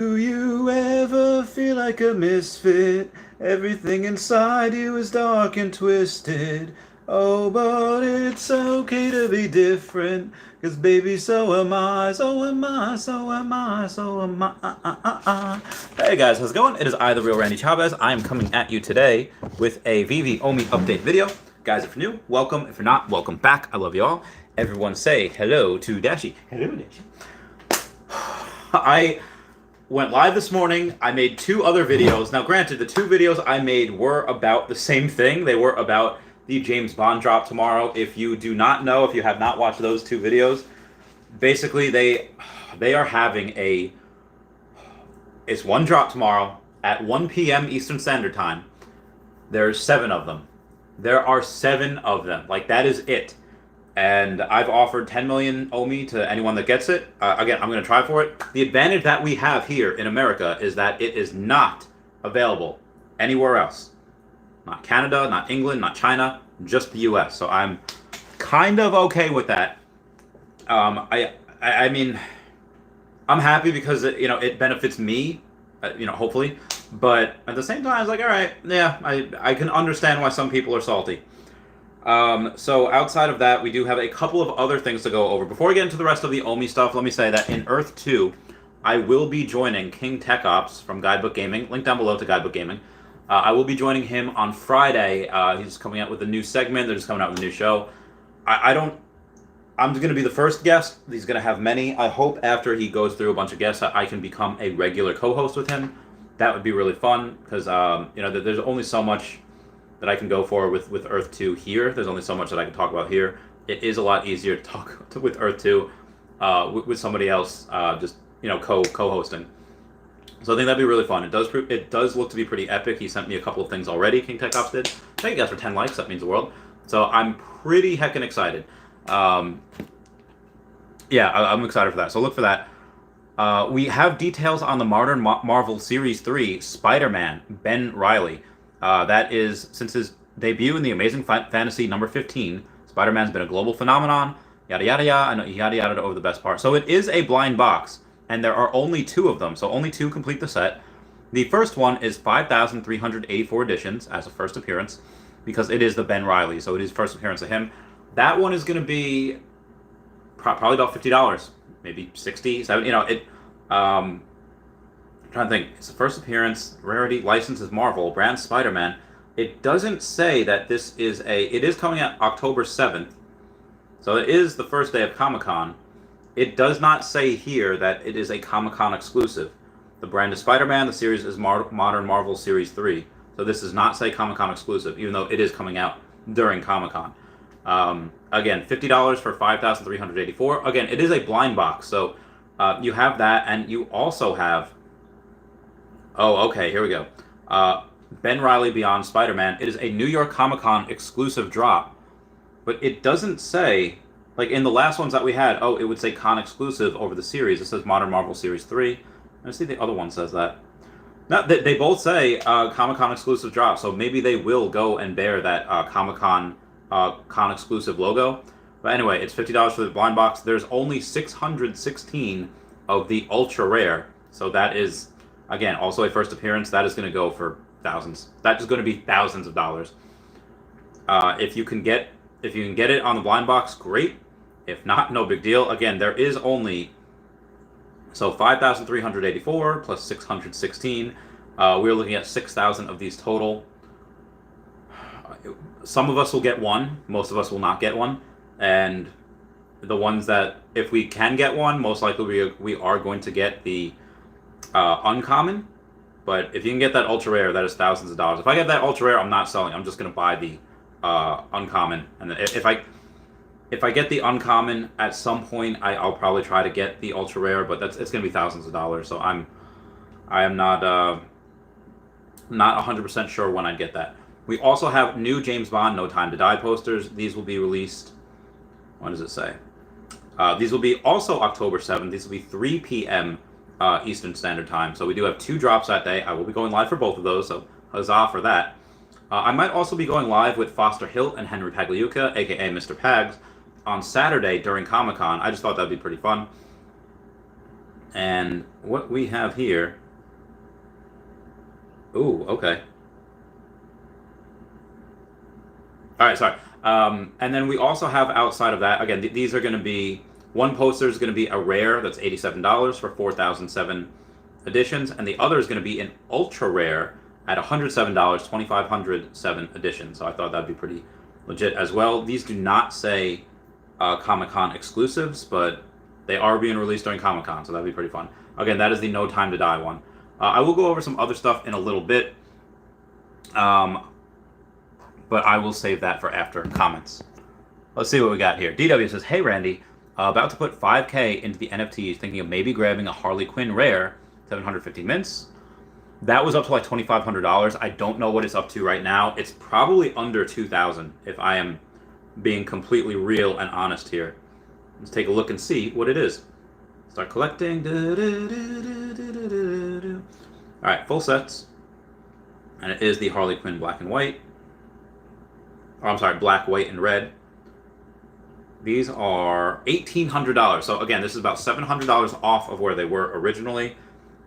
Do you ever feel like a misfit? Everything inside you is dark and twisted. Oh, but it's okay to be different. 'Cause baby, so am I, so am I, so am I, so am I. Hey guys, how's it going? It is I, the real Randy Chavez. I am coming at you today with a Veve OMI update video. Guys, if you're new, welcome. If you're not, welcome back. I love you all. Everyone say hello to Dashi. Hello, Dashi. I went live this morning. I made 2 other videos. Now, granted, the 2 videos I made were about the same thing. They were about the James Bond drop tomorrow. If you do not know, if you have not watched those 2 videos, basically they are having it's one drop tomorrow at 1 p.m. Eastern Standard Time. There's 7 of them. There are 7 of them. Like, that is it. And I've offered 10 million OMI to anyone that gets it. Again, I'm going to try for it. The advantage that we have here in America is that it is not available anywhere else. Not Canada, not England, not China, just the US. So I'm kind of okay with that. I mean, I'm happy because it benefits me, hopefully. But at the same time, I was like, all right, yeah, I can understand why some people are salty. So outside of that, we do have a couple of other things to go over. Before we get into the rest of the OMI stuff, let me say that in Earth 2, I will be joining King Tech Ops from Guidebook Gaming. Link down below to Guidebook Gaming. I will be joining him on Friday. He's coming out with a new segment. They're just coming out with a new show. I'm going to be the first guest. He's going to have many. I hope after he goes through a bunch of guests, I can become a regular co-host with him. That would be really fun because, there's only so much that I can go for with Earth 2 here. There's only so much that I can talk about here. It is a lot easier to talk with Earth 2 with somebody else, just co-hosting. So I think that'd be really fun. It does look to be pretty epic. He sent me a couple of things already. King Tech Ops did. Thank you guys for 10 likes. That means the world. So I'm pretty heckin' excited. I'm excited for that. So look for that. We have details on the Modern Marvel Series 3 Spider-Man Ben Reilly. That is, since his debut in the Amazing Fantasy number 15, Spider-Man's been a global phenomenon, yada yada yada. I know yada yada over the best part. So it is a blind box, and there are only 2 of them, so only 2 complete the set. The first one is 5,384 editions as a first appearance, because it is the Ben Reilly, so it is first appearance of him. That one is going to be probably about $50, maybe 60, 70, I'm trying to think. It's the first appearance, rarity, licenses Marvel, brand Spider-Man. It doesn't say that this is it is coming out October 7th. So it is the first day of Comic-Con. It does not say here that it is a Comic-Con exclusive. The brand is Spider-Man, the series is Modern Marvel Series 3. So this does not say Comic-Con exclusive, even though it is coming out during Comic-Con. Again, $50 for 5,384. Again, it is a blind box, so you have that, and you also have... Oh, okay, here we go. Ben Reilly Beyond Spider-Man. It is a New York Comic-Con exclusive drop. But it doesn't say, like in the last ones that we had, it would say con exclusive over the series. It says Modern Marvel Series 3. Let's see if the other one says that. No, they both say Comic-Con exclusive drop, so maybe they will go and bear that Comic-Con con exclusive logo. But anyway, it's $50 for the blind box. There's only 616 of the ultra rare, so that is... Again, also a first appearance. That is going to go for thousands. That is going to be thousands of dollars. If you can get it on the blind box, great. If not, no big deal. Again, there is only 5,384 plus 616. We're looking at 6,000 of these total. Some of us will get one. Most of us will not get one. And the ones that, if we can get one, most likely we are going to get the uncommon. But if you can get that ultra rare, that is thousands of dollars. If I get that ultra rare, I'm not selling. I'm just going to buy the uncommon. And if I get the uncommon at some point, I'll probably try to get the ultra rare. But it's going to be thousands of dollars. So I am not 100% sure when I'd get that. We also have new James Bond No Time to Die posters. These will be released. When does it say? These will be also October 7th. These will be 3 p.m. Eastern Standard Time. So we do have 2 drops that day. I will be going live for both of those, so huzzah for that. I might also be going live with Foster Hilt and Henry Pagliuca, aka Mr. Pags, on Saturday during Comic-Con. I just thought that'd be pretty fun. And what we have here... Ooh, okay. All right, sorry. And then we also have outside of that, again, these are going to be... One poster is going to be a rare that's $87 for 4,007 editions, and the other is going to be an ultra rare at $107, 2,507 editions. So I thought that'd be pretty legit as well. These do not say Comic-Con exclusives, but they are being released during Comic-Con, so that'd be pretty fun. Again, that is the No Time to Die one. I will go over some other stuff in a little bit, but I will save that for after comments. Let's see what we got here. DW says, hey Randy, about to put 5K into the NFTs, thinking of maybe grabbing a Harley Quinn rare, 750 mints. That was up to like $2,500. I don't know what it's up to right now. It's probably under 2,000 if I am being completely real and honest here. Let's take a look and see what it is. Start collecting. Alright, full sets. And it is the Harley Quinn black and white. Oh, I'm sorry, black, white, and red. These are $1,800. So again, this is about $700 off of where they were originally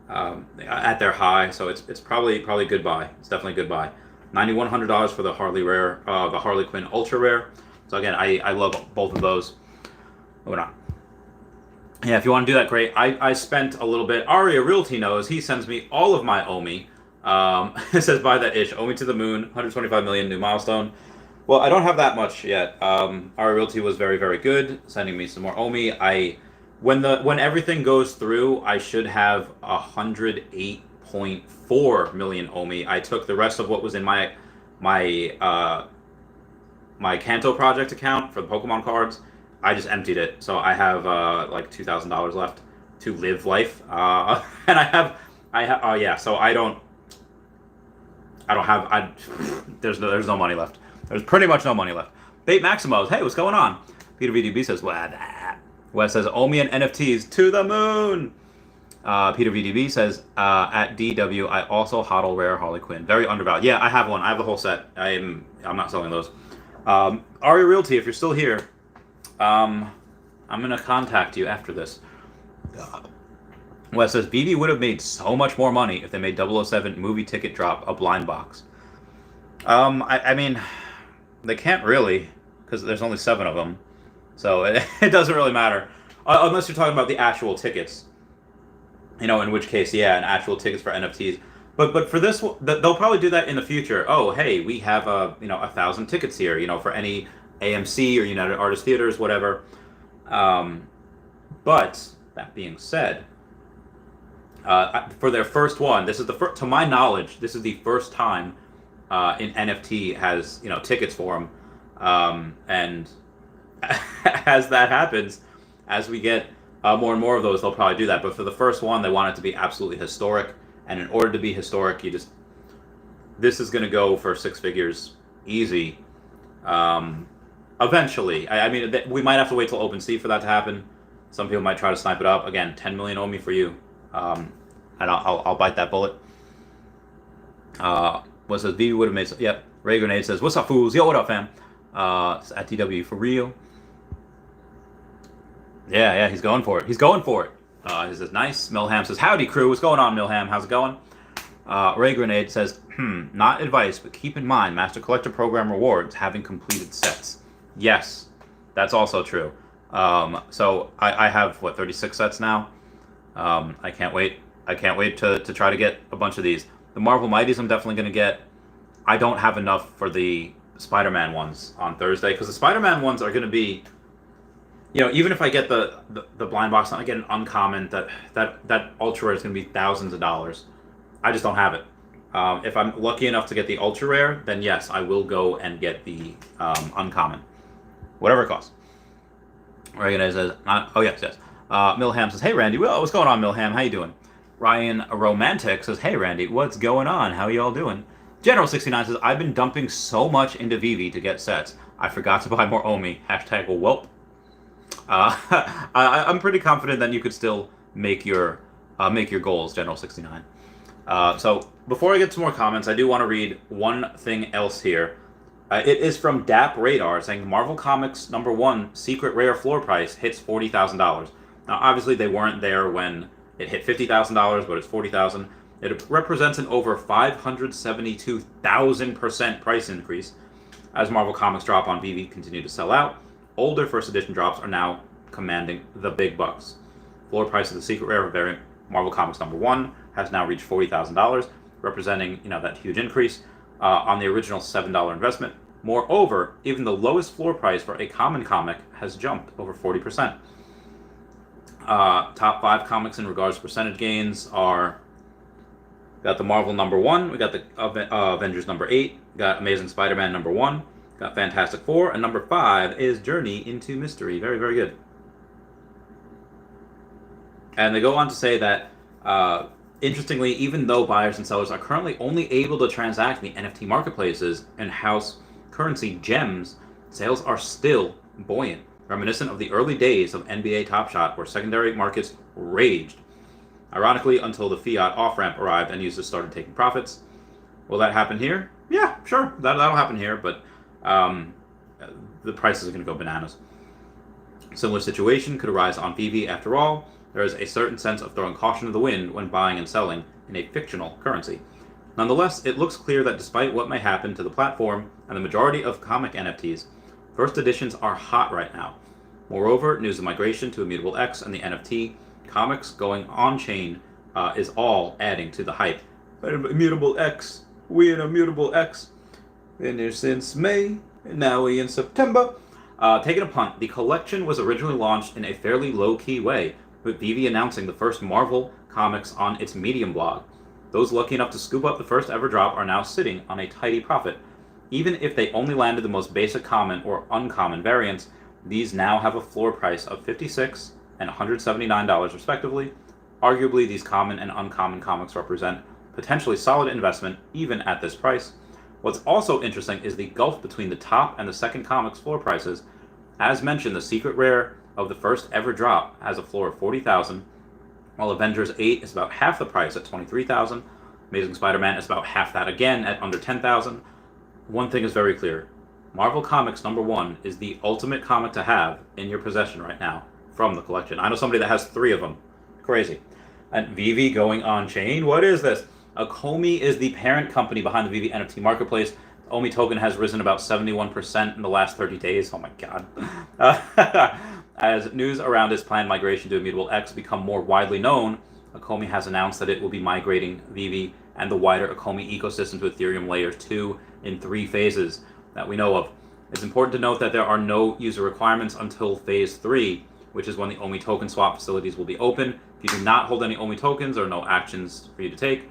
at their high. So it's probably good buy. It's definitely a good buy. $9,100 for the Harley rare, the Harley Quinn ultra rare. So again, I love both of those. Moving on. Yeah, if you want to do that, great. I spent a little bit. Aria Realty knows. He sends me all of my OMI. It says buy that ish. OMI to the moon. 125 million new milestone. Well, I don't have that much yet. Aria Realty was very, very good, sending me some more OMI. When everything goes through, I should have 108.4 million OMI. I took the rest of what was in my Kanto project account for the Pokemon cards. I just emptied it, so I have like $2,000 left to live life, and yeah. So there's no money left. There's pretty much no money left. Bait Maximos, hey, what's going on? Peter VDB says, Wes says, OMI and NFTs to the moon. Peter VDB says, at DW, I also hodl rare Harley Quinn. Very undervalued. Yeah, I have one. I have the whole set. I'm not selling those. Aria Realty, if you're still here, I'm going to contact you after this. Wes says, Veve would have made so much more money if they made 007 movie ticket drop a blind box. I mean, they can't really, because there's only 7 of them. So it doesn't really matter. Unless you're talking about the actual tickets. In which case, yeah, and actual tickets for NFTs. But for this, they'll probably do that in the future. Oh, hey, we have 1,000 tickets here, for any AMC or United Artists Theaters, whatever. But that being said, for their first one, this is to my knowledge, this is the first time in NFT has tickets for them, and as that happens, as we get more and more of those, they'll probably do that. But for the first one, they want it to be absolutely historic, and in order to be historic, this is going to go for 6 figures easy. Eventually, I mean, we might have to wait till OpenSea for that to happen. Some people might try to snipe it up. Again, 10 million OMI for you, and I'll bite that bullet. What says Veve would have made? Yep. Ray Grenade says, "What's up, fools? Yo, what up, fam?" It's at TW for real. Yeah, he's going for it. He says, nice. Milham says, howdy, crew. What's going on, Milham? How's it going? Ray Grenade says, not advice, but keep in mind, Master Collector Program rewards having completed sets. Yes, that's also true. So I have, 36 sets now? I can't wait. To try to get a bunch of these. The Marvel Mighties I'm definitely going to get. I don't have enough for the Spider-Man ones on Thursday, because the Spider-Man ones are going to be... even if I get the blind box, I get an uncommon, that ultra rare is going to be thousands of dollars. I just don't have it. If I'm lucky enough to get the ultra rare, then yes, I will go and get the uncommon, whatever it costs. Reagan says, oh yes. Milham says, hey Randy, well, what's going on, Milham? How you doing? Ryan Romantic says, hey Randy, what's going on? How you all doing? General 69 says, I've been dumping so much into Veve to get sets. I forgot to buy more OMI. Hashtag welp. I'm pretty confident that you could still make your goals, General 69. So before I get to more comments, I do want to read one thing else here. It is from DAP Radar saying Marvel Comics #1 secret rare floor price hits $40,000. Now, obviously, they weren't there when It hit $50,000, but it's $40,000. It represents an over 572,000% price increase. As Marvel Comics drop on Veve continue to sell out, older first edition drops are now commanding the big bucks. Floor price of the secret rare variant Marvel Comics #1 has now reached $40,000, representing that huge increase on the original $7 investment. Moreover, even the lowest floor price for a common comic has jumped over 40%. Top 5 comics in regards to percentage gains are, got the Marvel #1, we got the Avengers #8, we got Amazing Spider-Man #1, got Fantastic Four, and #5 is Journey into Mystery. Very, very good. And they go on to say that, interestingly, even though buyers and sellers are currently only able to transact in the NFT marketplaces and house currency gems, sales are still buoyant, reminiscent of the early days of NBA Top Shot, where secondary markets raged. Ironically, until the fiat off-ramp arrived and users started taking profits. Will that happen here? Yeah, sure, that'll happen here, but the prices are going to go bananas. Similar situation could arise on Veve. After all, there is a certain sense of throwing caution to the wind when buying and selling in a fictional currency. Nonetheless, it looks clear that despite what may happen to the platform and the majority of comic NFTs, first editions are hot right now. Moreover, news of migration to Immutable X and the NFT comics going on-chain is all adding to the hype. Immutable X, we in Immutable X, been here since May, and now we in September. Taking a punt, the collection was originally launched in a fairly low-key way, with Veve announcing the first Marvel comics on its Medium blog. Those lucky enough to scoop up the first ever drop are now sitting on a tidy profit. Even if they only landed the most basic common or uncommon variants, these now have a floor price of $56 and $179 respectively. Arguably, these common and uncommon comics represent potentially solid investment even at this price. What's also interesting is the gulf between the top and the second comics floor prices. As mentioned, the secret rare of the first ever drop has a floor of $40,000, while Avengers 8 is about half the price at $23,000. Amazing Spider-Man is about half that again at under $10,000. One thing is very clear. Marvel Comics #1 is the ultimate comic to have in your possession right now from the collection. I know somebody that has 3 of them. Crazy. And Veve going on-chain? What is this? OMI is the parent company behind the Veve NFT marketplace. The OMI token has risen about 71% in the last 30 days. Oh my god. As news around its planned migration to Immutable X become more widely known, OMI has announced that it will be migrating Veve and the wider OMI ecosystem to Ethereum Layer 2 in 3 phases that we know of. It's important to note that there are no user requirements until Phase 3, which is when the OMI token swap facilities will be open. If you do not hold any OMI tokens, there are no actions for you to take.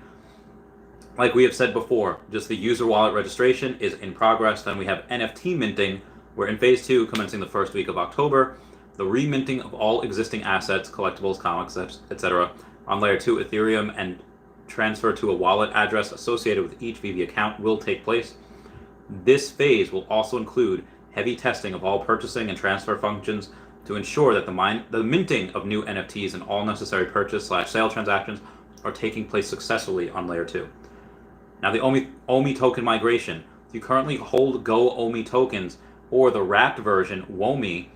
Like we have said before, just the user wallet registration is in progress. Then we have NFT minting, where in Phase 2, commencing the first week of October, the reminting of all existing assets, collectibles, comics, etc. on Layer 2 Ethereum and transfer to a wallet address associated with each Veve account will take place. This phase will also include heavy testing of all purchasing and transfer functions to ensure that the minting of new NFTs and all necessary purchase/sale transactions are taking place successfully on Layer 2. Now the OMI token migration. If you currently hold Go OMI tokens or the wrapped version WOMI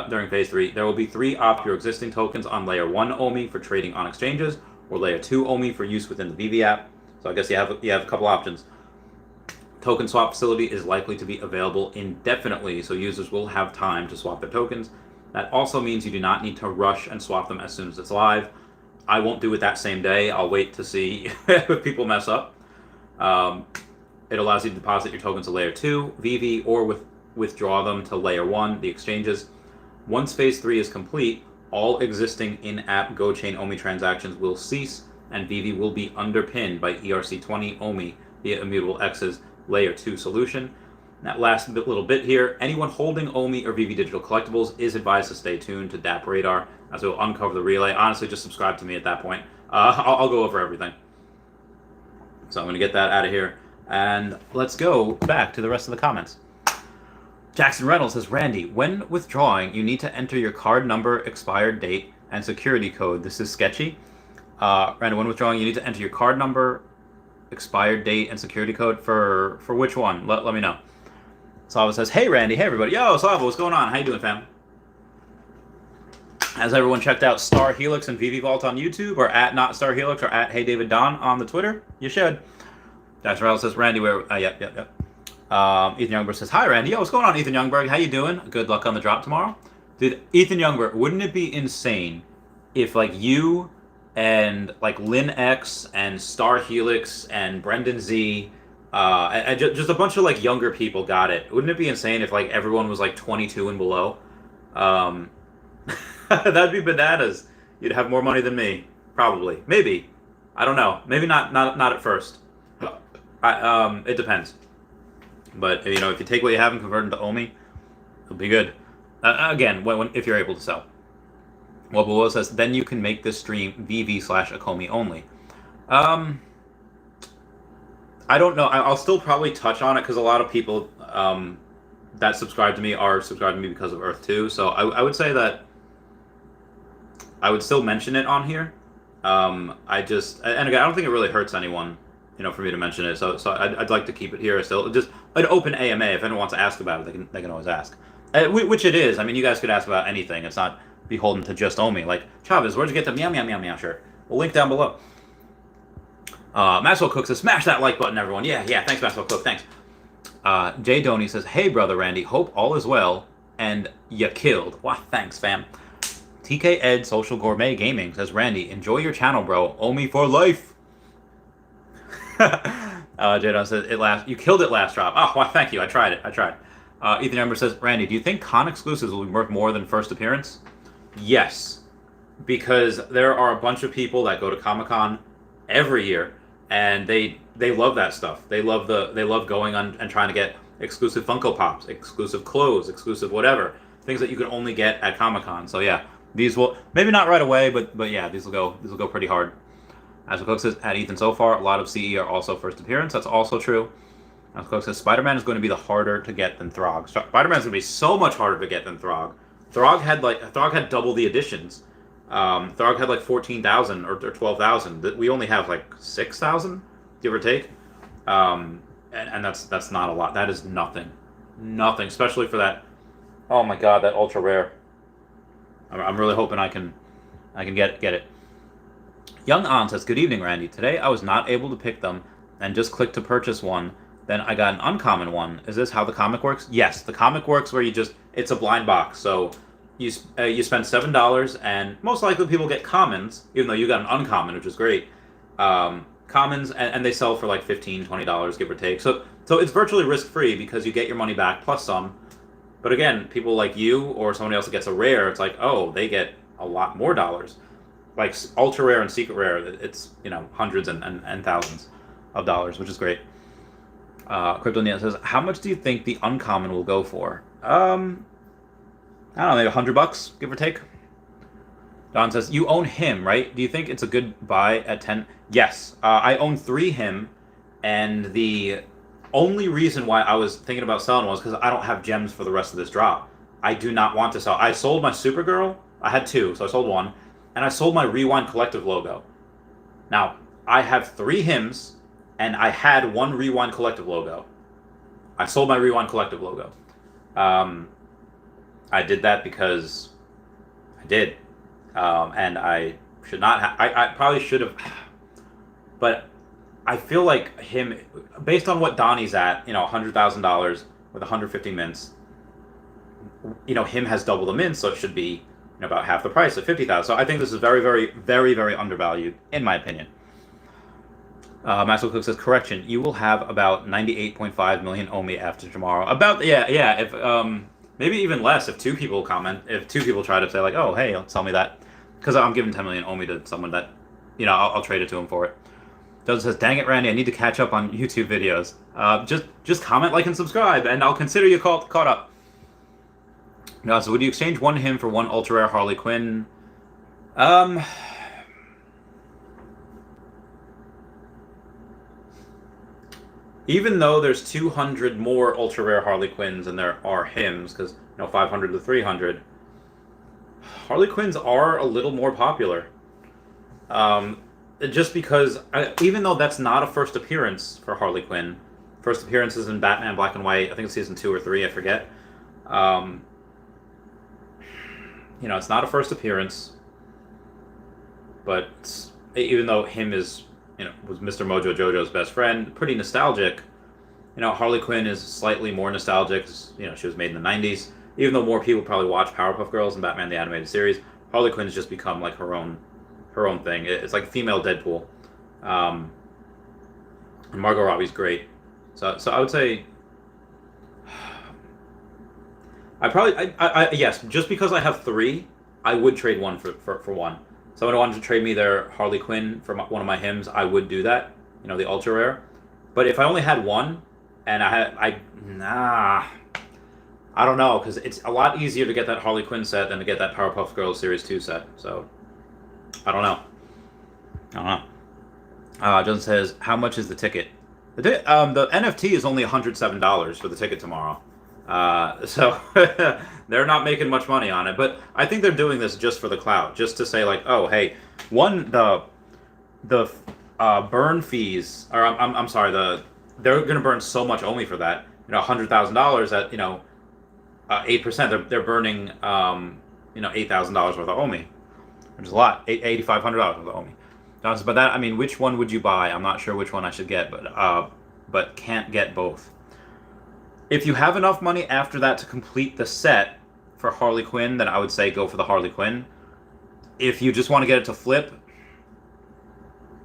during Phase 3, there will be 3 opt your existing tokens on Layer 1 OMI for trading on exchanges, or Layer 2 OMI for use within the Veve app. So I guess you have a couple options. Token swap facility is likely to be available indefinitely, so users will have time to swap their tokens. That also means you do not need to rush and swap them as soon as it's live. I won't do it that same day. I'll wait to see if people mess up. It allows you to deposit your tokens to Layer 2, Veve, or withdraw them to Layer 1, the exchanges. Once Phase 3 is complete, all existing in-app GoChain OMI transactions will cease, and Veve will be underpinned by ERC20 OMI via Immutable X's Layer 2 solution. That last little bit here, anyone holding OMI or Veve Digital Collectibles is advised to stay tuned to DApp Radar as it will uncover the relay. Honestly, just subscribe to me at that point. I'll go over everything. So I'm going to get that out of here. And let's go back to the rest of the comments. Jackson Reynolds says, Randy, when withdrawing, you need to enter your card number, expired date, and security code. This is sketchy. Randy, when withdrawing, you need to enter your card number, expired date, and security code for which one? Let me know. Slava says, hey Randy, hey everybody. Yo, Slava, what's going on? How you doing, fam? Has everyone checked out Star Helix and Veve Vault on YouTube, or at Not Star Helix, or at Hey David Don on the Twitter? You should. Dash Morales says, Randy, where? Yep. Ethan Youngberg says, hi, Randy. Yo, what's going on, Ethan Youngberg? How you doing? Good luck on the drop tomorrow. Dude, Ethan Youngberg, wouldn't it be insane if, like, you and, like, Lynn X and Star Helix and Brendan Z, and just a bunch of, like, younger people got it? Wouldn't it be insane if, like, everyone was, like, 22 and below? That'd be bananas. You'd have more money than me, probably. Maybe. I don't know. Maybe not at first. It depends. But you know, if you take what you have and convert into OMI, it'll be good. Again, if you're able to sell. Well, Below says then you can make this stream VV/Akomi only. I don't know. I'll still probably touch on it because a lot of people that subscribe to me are subscribed to me because of Earth 2. So I would say that I would still mention it on here. And again, I don't think it really hurts anyone, you know, for me to mention it. So I'd like to keep it here still. Just an open AMA. If anyone wants to ask about it, they can always ask. Which it is. I mean, you guys could ask about anything. It's not beholden to just OMI. Like, Chavez, where'd you get the meow shirt? We'll link down below. Maxwell Cook says, smash that like button, everyone. Yeah, thanks, Maxwell Cook, thanks. Jay Doney says, hey, brother Randy, hope all is well, and you killed. Wow, thanks, fam. TK Ed Social Gourmet Gaming says, Randy, enjoy your channel, bro. OMI for life. Jay Doney says, you killed it last drop. Oh, well, thank you. I tried it. Ethan Ember says, Randy, do you think con exclusives will be worth more than first appearance? Yes, because there are a bunch of people that go to Comic-Con every year, and they love that stuff. They love going on and trying to get exclusive Funko Pops, exclusive clothes, exclusive whatever, things that you can only get at Comic-Con. So yeah, these will maybe not right away, but yeah, these will go pretty hard. As Cook says, at Ethan so far, a lot of CE are also first appearance. That's also true. As Cook says, Spider-Man is going to be the harder to get than Throg. Spider-Man is going to be so much harder to get than Throg. Throg had double the editions. Throg had like 14,000 or 12,000. We only have like 6,000, give or take. And that's not a lot. That is nothing, especially for that. Oh my God, that ultra rare. I'm really hoping I can get it. Young On says, good evening, Randy. Today I was not able to pick them and just clicked to purchase one. Then I got an uncommon one. Is this how the comic works? Yes, the comic works where it's a blind box. So you spend $7 and most likely people get commons, even though you got an uncommon, which is great. Commons, and they sell for like $15, $20, give or take. So it's virtually risk-free because you get your money back plus some. But again, people like you or somebody else that gets a rare, it's like, oh, they get a lot more dollars. Like ultra rare and secret rare, it's, you know, hundreds and thousands of dollars, which is great. Crypto Neil says, how much do you think the uncommon will go for? I don't know, maybe $100, give or take. Don says, you own him, right? Do you think it's a good buy at 10? Yes, I own 3 him, and the only reason why I was thinking about selling was because I don't have gems for the rest of this drop. I do not want to sell. I sold my Supergirl. I had 2, so I sold 1, and I sold my Rewind Collective logo. Now, I have 3 hymns, and I had 1 Rewind Collective logo. I sold my Rewind Collective logo. I did that because I did. And I should not have. I probably should have. But I feel like him, based on what Donnie's at, you know, $100,000 with 150 mints, you know, him has double the mints, so it should be, you know, about half the price of 50,000. So I think this is very, very, very, very undervalued, in my opinion. Maxwell Cook says, correction, you will have about 98.5 million OMI after tomorrow. About, yeah, if, maybe even less if 2 people comment, if 2 people try to say like, oh, hey, sell me that. Because I'm giving 10 million OMI to someone that, you know, I'll trade it to him for it. Does says, dang it, Randy, I need to catch up on YouTube videos. Just comment, like, and subscribe, and I'll consider you caught up. So would you exchange 1 him for 1 ultra rare Harley Quinn? Even though there's 200 more ultra rare Harley Quinns than there are hymns, because, you know, 500 to 300, Harley Quinns are a little more popular. Just because, even though that's not a first appearance for Harley Quinn, first appearance is in Batman Black and White, I think it's season 2 or 3, I forget. it's not a first appearance, but even though him is, was Mr. Mojo Jojo's best friend, pretty nostalgic. Harley Quinn is slightly more nostalgic. She was made in the 90s. Even though more people probably watch Powerpuff Girls and Batman the Animated Series, Harley Quinn's just become like her own thing. It's like female Deadpool. And Margot Robbie's great. So I would say yes, just because I have 3, I would trade one for one. Someone wanted to trade me their Harley Quinn for one of my hymns, I would do that. The ultra rare. But if I only had one, and I don't know, because it's a lot easier to get that Harley Quinn set than to get that Powerpuff Girls Series 2 set. So I don't know. John says, how much is the ticket? The NFT is only $107 for the ticket tomorrow. So they're not making much money on it, but I think they're doing this just for the clout, just to say like, oh, hey, the burn fees, or I'm sorry, they're going to burn so much OMI for that. $100,000 at 8%. They're burning $8,000 worth of OMI, which is a lot. $8,500 worth of OMI. But that, which one would you buy? I'm not sure which one I should get, but can't get both. If you have enough money after that to complete the set for Harley Quinn, then I would say go for the Harley Quinn. If you just want to get it to flip,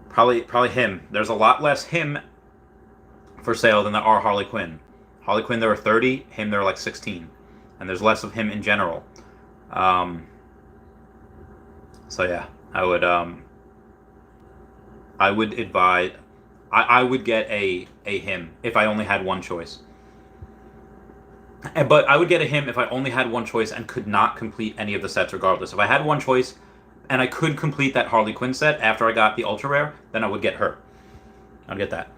probably him. There's a lot less him for sale than there are Harley Quinn. Harley Quinn, there are 30. Him, there are like 16. And there's less of him in general. So yeah, I would advise. I would get a him if I only had one choice. But I would get a him if I only had one choice and could not complete any of the sets regardless. If I had one choice and I could complete that Harley Quinn set after I got the ultra rare, then I would get her. I'd get that.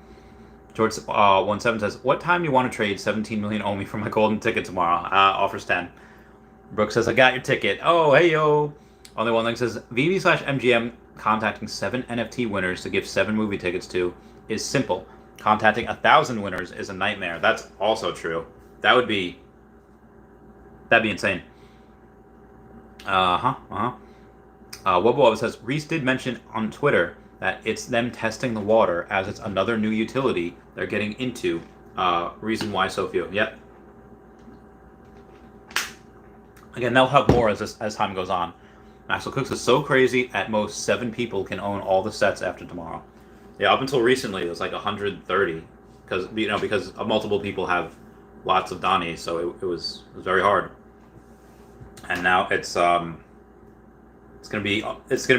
George 17 says, what time do you want to trade 17 million OMI for my golden ticket tomorrow? Offers 10. Brooke says, I got your ticket. Oh, hey, yo. Only one thing says, Veve/MGM contacting 7 NFT winners to give 7 movie tickets to is simple. Contacting 1,000 winners is a nightmare. That's also true. That'd be insane. Wobo says, Reese did mention on Twitter that it's them testing the water as it's another new utility they're getting into. Reason why so few. Yep. Again, they'll have more as time goes on. Maxwell Cooks is so crazy, at most 7 people can own all the sets after tomorrow. Yeah, up until recently it was like 130, because multiple people have lots of Donnie, so it was very hard. And now it's gonna be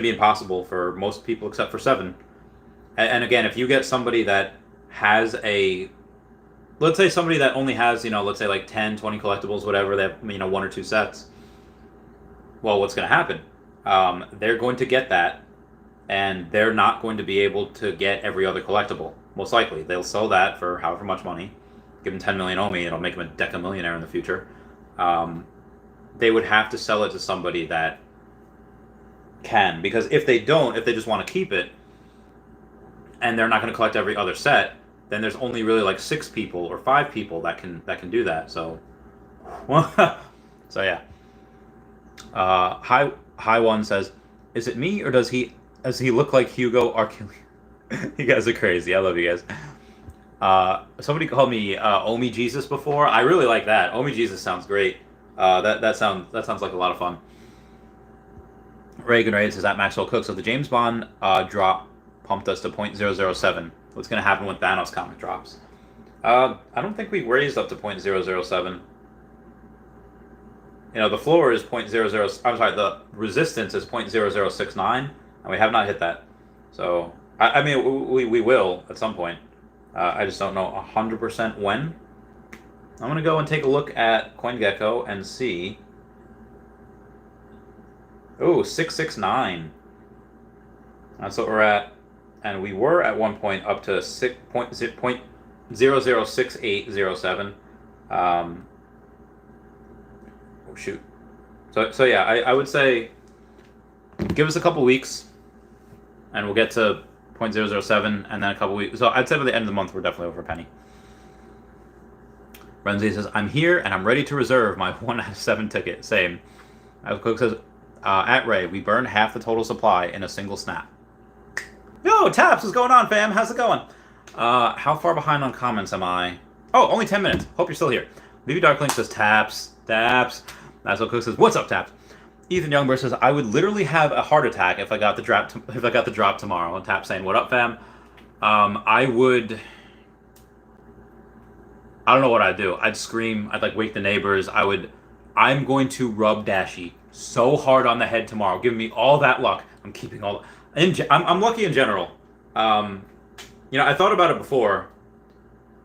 impossible for most people except for 7. And again, if you get somebody that has let's say somebody that only has let's say like 10, 20 collectibles, whatever, they have 1 or 2 sets. Well, what's gonna happen? They're going to get that, and they're not going to be able to get every other collectible. Most likely, they'll sell that for however much money. Give them 10 million OMI, it'll make them a deca-millionaire in the future. They would have to sell it to somebody that can, because if they just want to keep it, and they're not going to collect every other set, then there's only really like 6 people or 5 people that can do that. So, so yeah. High One says, "Is it me or does he look like Hugo Archil?" You guys are crazy. I love you guys. Somebody called me OMI Jesus before. I really like that. OMI Jesus sounds great. That sounds like a lot of fun. Reagan Ray says at Maxwell Cook. So the James Bond drop pumped us to 0.007. What's going to happen when Thanos comic drops? I don't think we raised up to 0.007. The floor is 0.00. I'm sorry, the resistance is 0.0069, and we have not hit that. So we will at some point. I just don't know 100% when. I'm gonna go and take a look at CoinGecko and see. Oh, 669. That's what we're at, and we were at one point up to 0.006807. Oh shoot. So yeah, I would say give us a couple weeks, and we'll get to 0.007, and then a couple weeks. So I'd say by the end of the month we're definitely over a penny. Renzi says, I'm here and I'm ready to reserve my 1 out of 7 ticket. Same. As Cook says, at Ray, we burned half the total supply in a single snap. Yo, Taps, what's going on, fam? How's it going? How far behind on comments am I? Oh, only 10 minutes. Hope you're still here. Maybe Darklink says, Taps. That's what Cook says. What's up, Taps? Ethan Youngberg says, I would literally have a heart attack if I got the drop tomorrow. And Taps saying, what up, fam? I don't know what I'd do. I'd scream. I'd like wake the neighbors. I'm going to rub Dashy so hard on the head tomorrow. Give me all that luck. I'm keeping all. I'm lucky in general. I thought about it before.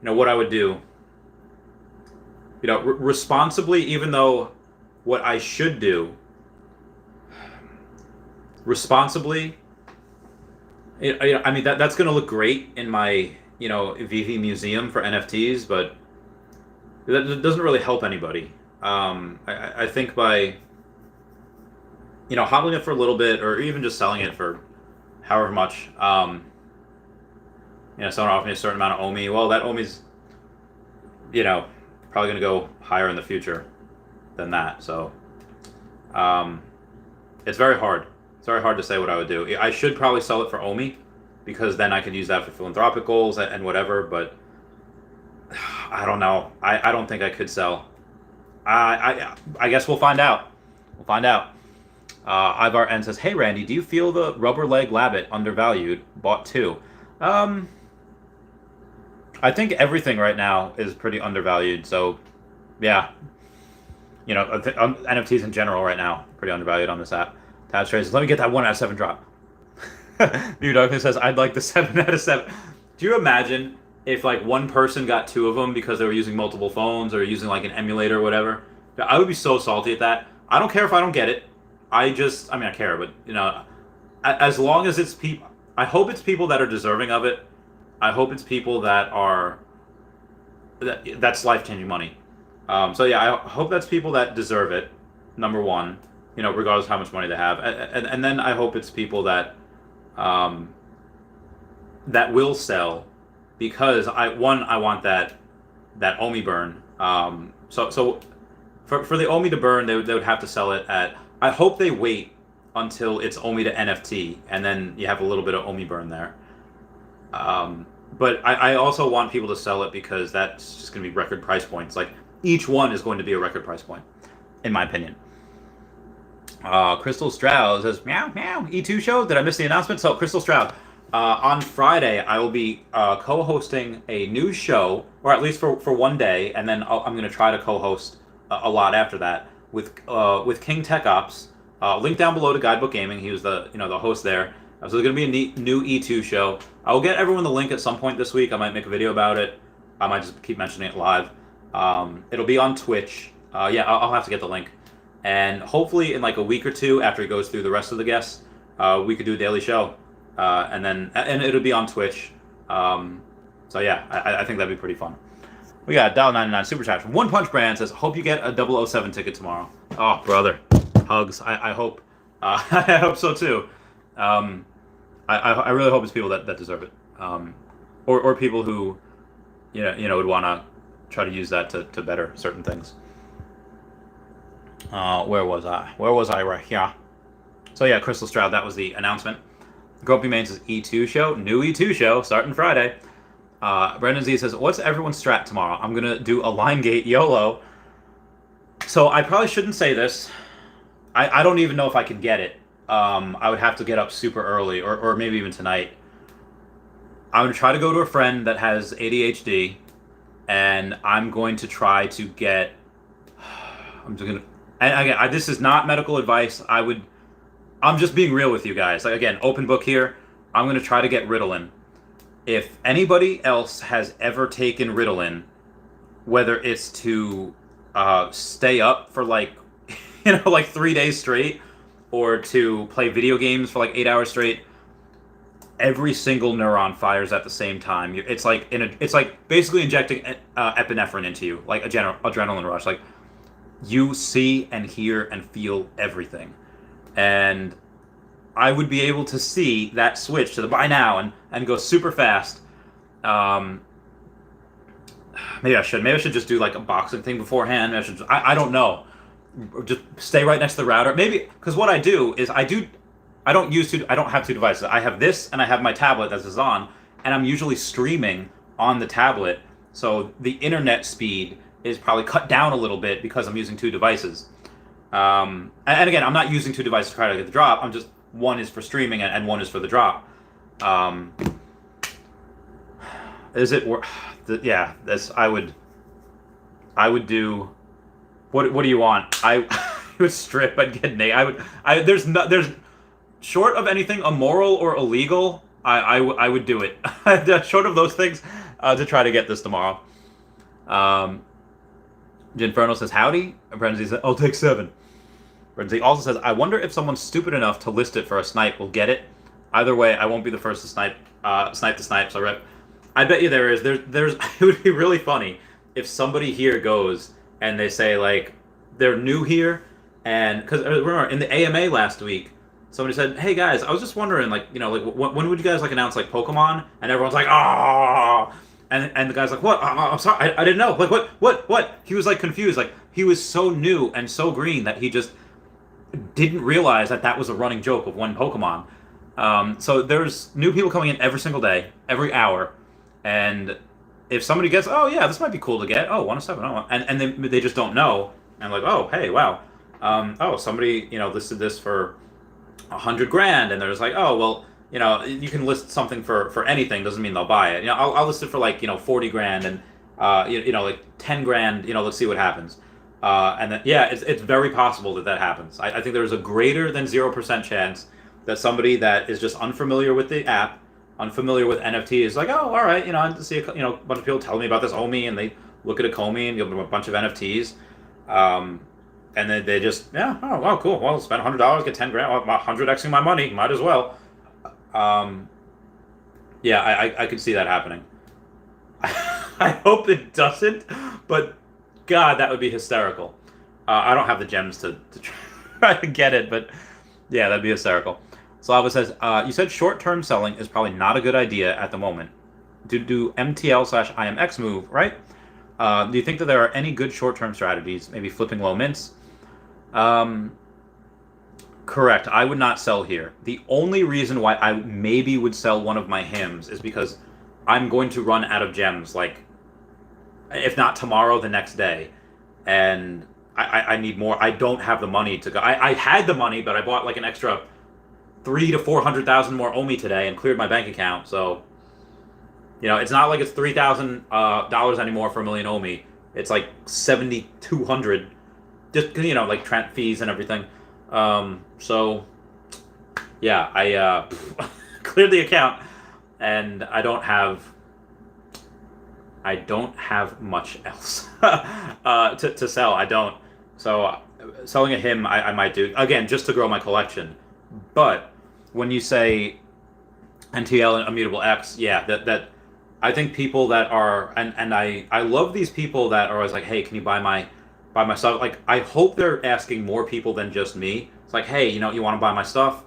What I would do. Responsibly, even though what I should do. Responsibly. I mean that's going to look great in my Veve museum for NFTs, but that doesn't really help anybody. I think by hodling it for a little bit, or even just selling it for however much. Someone offered me a certain amount of OMI. Well, that OMI's probably going to go higher in the future than that. So it's very hard. It's very hard to say what I would do. I should probably sell it for OMI, because then I could use that for philanthropic goals and whatever, but I don't know. I don't think I could sell. I guess we'll find out. We'll find out. Ivar N says, hey, Randy, do you feel the rubber leg labbit undervalued? Bought two. I think everything right now is pretty undervalued, so yeah. NFTs in general right now, pretty undervalued on this app. Tab Trace, let me get that 1 out of 7 drop. New Darkness says, I'd like the 7 out of 7. Do you imagine if like one person got 2 of them because they were using multiple phones or using like an emulator or whatever? I would be so salty at that. I don't care if I don't get it. I care, but as long as it's people, I hope it's people that are deserving of it. I hope it's people that's life-changing money. So yeah, I hope that's people that deserve it. Number one. Regardless of how much money they have, and then I hope it's people that that will sell, because I want that OMI burn. So for the OMI to burn, they would have to sell it at. I hope they wait until it's OMI to NFT, and then you have a little bit of OMI burn there. But I also want people to sell it, because that's just going to be record price points. Like each one is going to be a record price point, in my opinion. Crystal Stroud says, meow, meow, E2 show. Did I miss the announcement? So, Crystal Stroud, on Friday, I will be co-hosting a new show, or at least for one day, and then I'm going to try to co-host a lot after that with King Tech Ops. Link down below to Guidebook Gaming. He was the host there. So there's going to be a new E2 show. I will get everyone the link at some point this week. I might make a video about it. I might just keep mentioning it live. It'll be on Twitch. I'll have to get the link. And hopefully in like a week or two after it goes through the rest of the guests, we could do a daily show. And it'll be on Twitch. So yeah, I think that'd be pretty fun. We got $1.99 super chat from One Punch Brand says, hope you get a 007 ticket tomorrow. Oh, brother. Hugs. I hope. I hope so too. I really hope it's people that deserve it. Or people who, would want to try to use that to better certain things. Where was I? Right here. So yeah, Crystal Stroud, that was the announcement. Grumpy Main says E2 show, new E2 show, starting Friday. Brendan Z says, what's everyone's strat tomorrow? I'm going to do a line gate YOLO. So I probably shouldn't say this. I don't even know if I can get it. I would have to get up super early, or maybe even tonight. I'm going to try to go to a friend that has ADHD, and I'm going to try to get... And again, this is not medical advice. I'm just being real with you guys. Like, again, open book here. I'm going to try to get Ritalin. If anybody else has ever taken Ritalin, whether it's to stay up for like 3 days straight, or to play video games for like 8 hours straight, every single neuron fires at the same time. It's like basically injecting epinephrine into you, like adrenaline rush. Like, you see and hear and feel everything. And I would be able to see that switch to the buy now and go super fast. Maybe I should just do like a boxing thing beforehand. I don't know. just stay right next to the router. Maybe because what I do is I don't have two devices. I have this and I have my tablet that is on, and I'm usually streaming on the tablet, so the internet speed is probably cut down a little bit because I'm using two devices. And again, I'm not using two devices to try to get the drop. I'm just, one is for streaming and one is for the drop. Is it? Yeah, I would do. What do you want? I would strip. I'd get naked. There's short of anything immoral or illegal. I would do it. Short of those things, to try to get this tomorrow. Ginferno says howdy. And Brenzy says I'll take 7. Brenzy also says I wonder if someone stupid enough to list it for a snipe will get it. Either way, I won't be the first to snipe the snipe. So rip. I bet you there is. There's. It would be really funny if somebody here goes and they say like they're new here, and because remember in the AMA last week, somebody said, "Hey guys, I was just wondering, like, you know, like when would you guys like announce like Pokemon?" And everyone's like, "Ah!" And the guy's like, "What? I'm sorry, I didn't know. Like, what?" He was like confused, like he was so new and so green that he just didn't realize that was a running joke of one Pokemon. So there's new people coming in every single day, every hour, and if somebody gets, oh yeah, this might be cool to get, oh 107, oh, and they just don't know, and like, oh hey, wow, oh somebody listed this for 100 grand, and they're just like, oh well, you can list something for anything, doesn't mean they'll buy it. I'll list it for like 40 grand and like 10 grand, let's see what happens. And then, yeah, it's very possible that happens. I think there's a greater than 0% chance that somebody that is just unfamiliar with the app, unfamiliar with NFT, is like, oh, all right, I see a bunch of people tell me about this OMI, and they look at a Comey and give them a bunch of NFTs, and then they just, yeah, oh, wow, cool, well, spend $100, get 10 grand, well, 100xing my money, might as well. Yeah, I could see that happening. I hope it doesn't, but God, that would be hysterical. I don't have the gems to try to get it, but yeah, that'd be hysterical. Slava says, you said short-term selling is probably not a good idea at the moment. Do MTL/IMX move, right? Do you think that there are any good short-term strategies, maybe flipping low mints? Correct. I would not sell here. The only reason why I maybe would sell one of my hymns is because I'm going to run out of gems, like, if not tomorrow, the next day. And I need more. I don't have the money to go. I had the money, but I bought like an extra 300,000 to 400,000 more OMI today and cleared my bank account. So, it's not like it's $3,000 anymore for a million OMI. It's like 7,200, just like Trent fees and everything. So, yeah, I cleared the account, and I don't have much else to sell. I don't. So selling a hymn, I might do, again, just to grow my collection. But when you say NTL and Immutable X, yeah, that I think people that are, and I love these people that are always like, hey, can you buy my stuff? Like, I hope they're asking more people than just me. It's like, hey, you want to buy my stuff?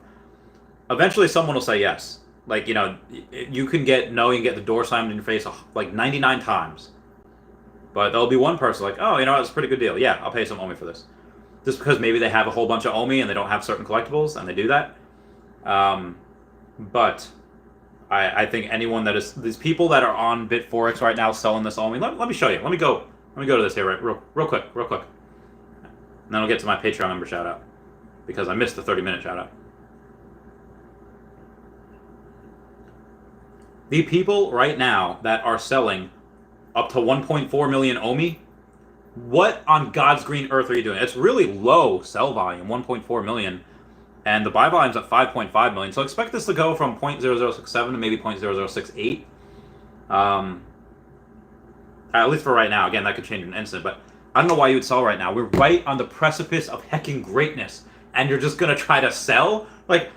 Eventually someone will say yes. Like, you can get the door slammed in your face like 99 times. But there'll be one person like, oh, it's a pretty good deal. Yeah, I'll pay some OMI for this. Just because maybe they have a whole bunch of OMI and they don't have certain collectibles, and they do that. But I think anyone that is, these people that are on Bitforex right now selling this OMI, let me show you. Let me go to this here real quick. And then I'll get to my Patreon member shout out, because I missed the 30-minute shout out. The people right now that are selling up to 1.4 million OMI, what on God's green earth are you doing? It's really low sell volume, 1.4 million, and the buy volume's at 5.5 million. So expect this to go from 0.0067 to maybe 0.0068. At least for right now. Again, that could change in an instant, but I don't know why you would sell right now. We're right on the precipice of hecking greatness, and you're just gonna try to sell? Like,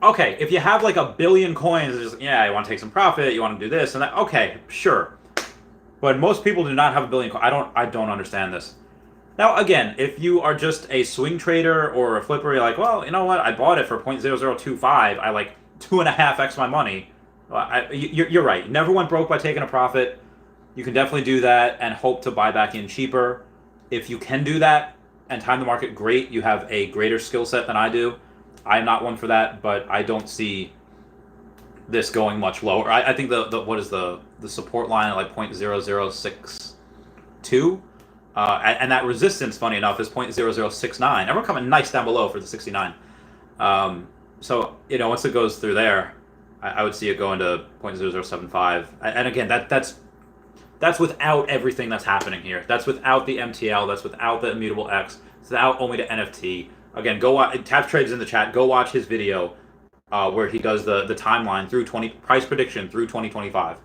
okay, if you have like 1 billion coins, it's just, yeah, you want to take some profit, you want to do this and that, okay, sure. But most people do not have 1 billion coins. I don't understand this. Now, again, if you are just a swing trader or a flipper, you're like, well, you know what, I bought it for 0.0025, I like 2.5x my money. You're right. You never went broke by taking a profit. You can definitely do that and hope to buy back in cheaper. If you can do that, and time the market, great. You have a greater skill set than I do. I'm not one for that, but I don't see this going much lower. I think the what is the support line at like 0.0062, and that resistance, funny enough, is 0.0069. Everyone coming nice down below for the 69. So once it goes through there, I would see it going to 0.0075. And again, that's without everything that's happening here. That's without the MTL. That's without the immutable X. It's without OMI to NFT. Again, go watch. Tap Trades in the chat. Go watch his video where he does the timeline through price prediction through 2025.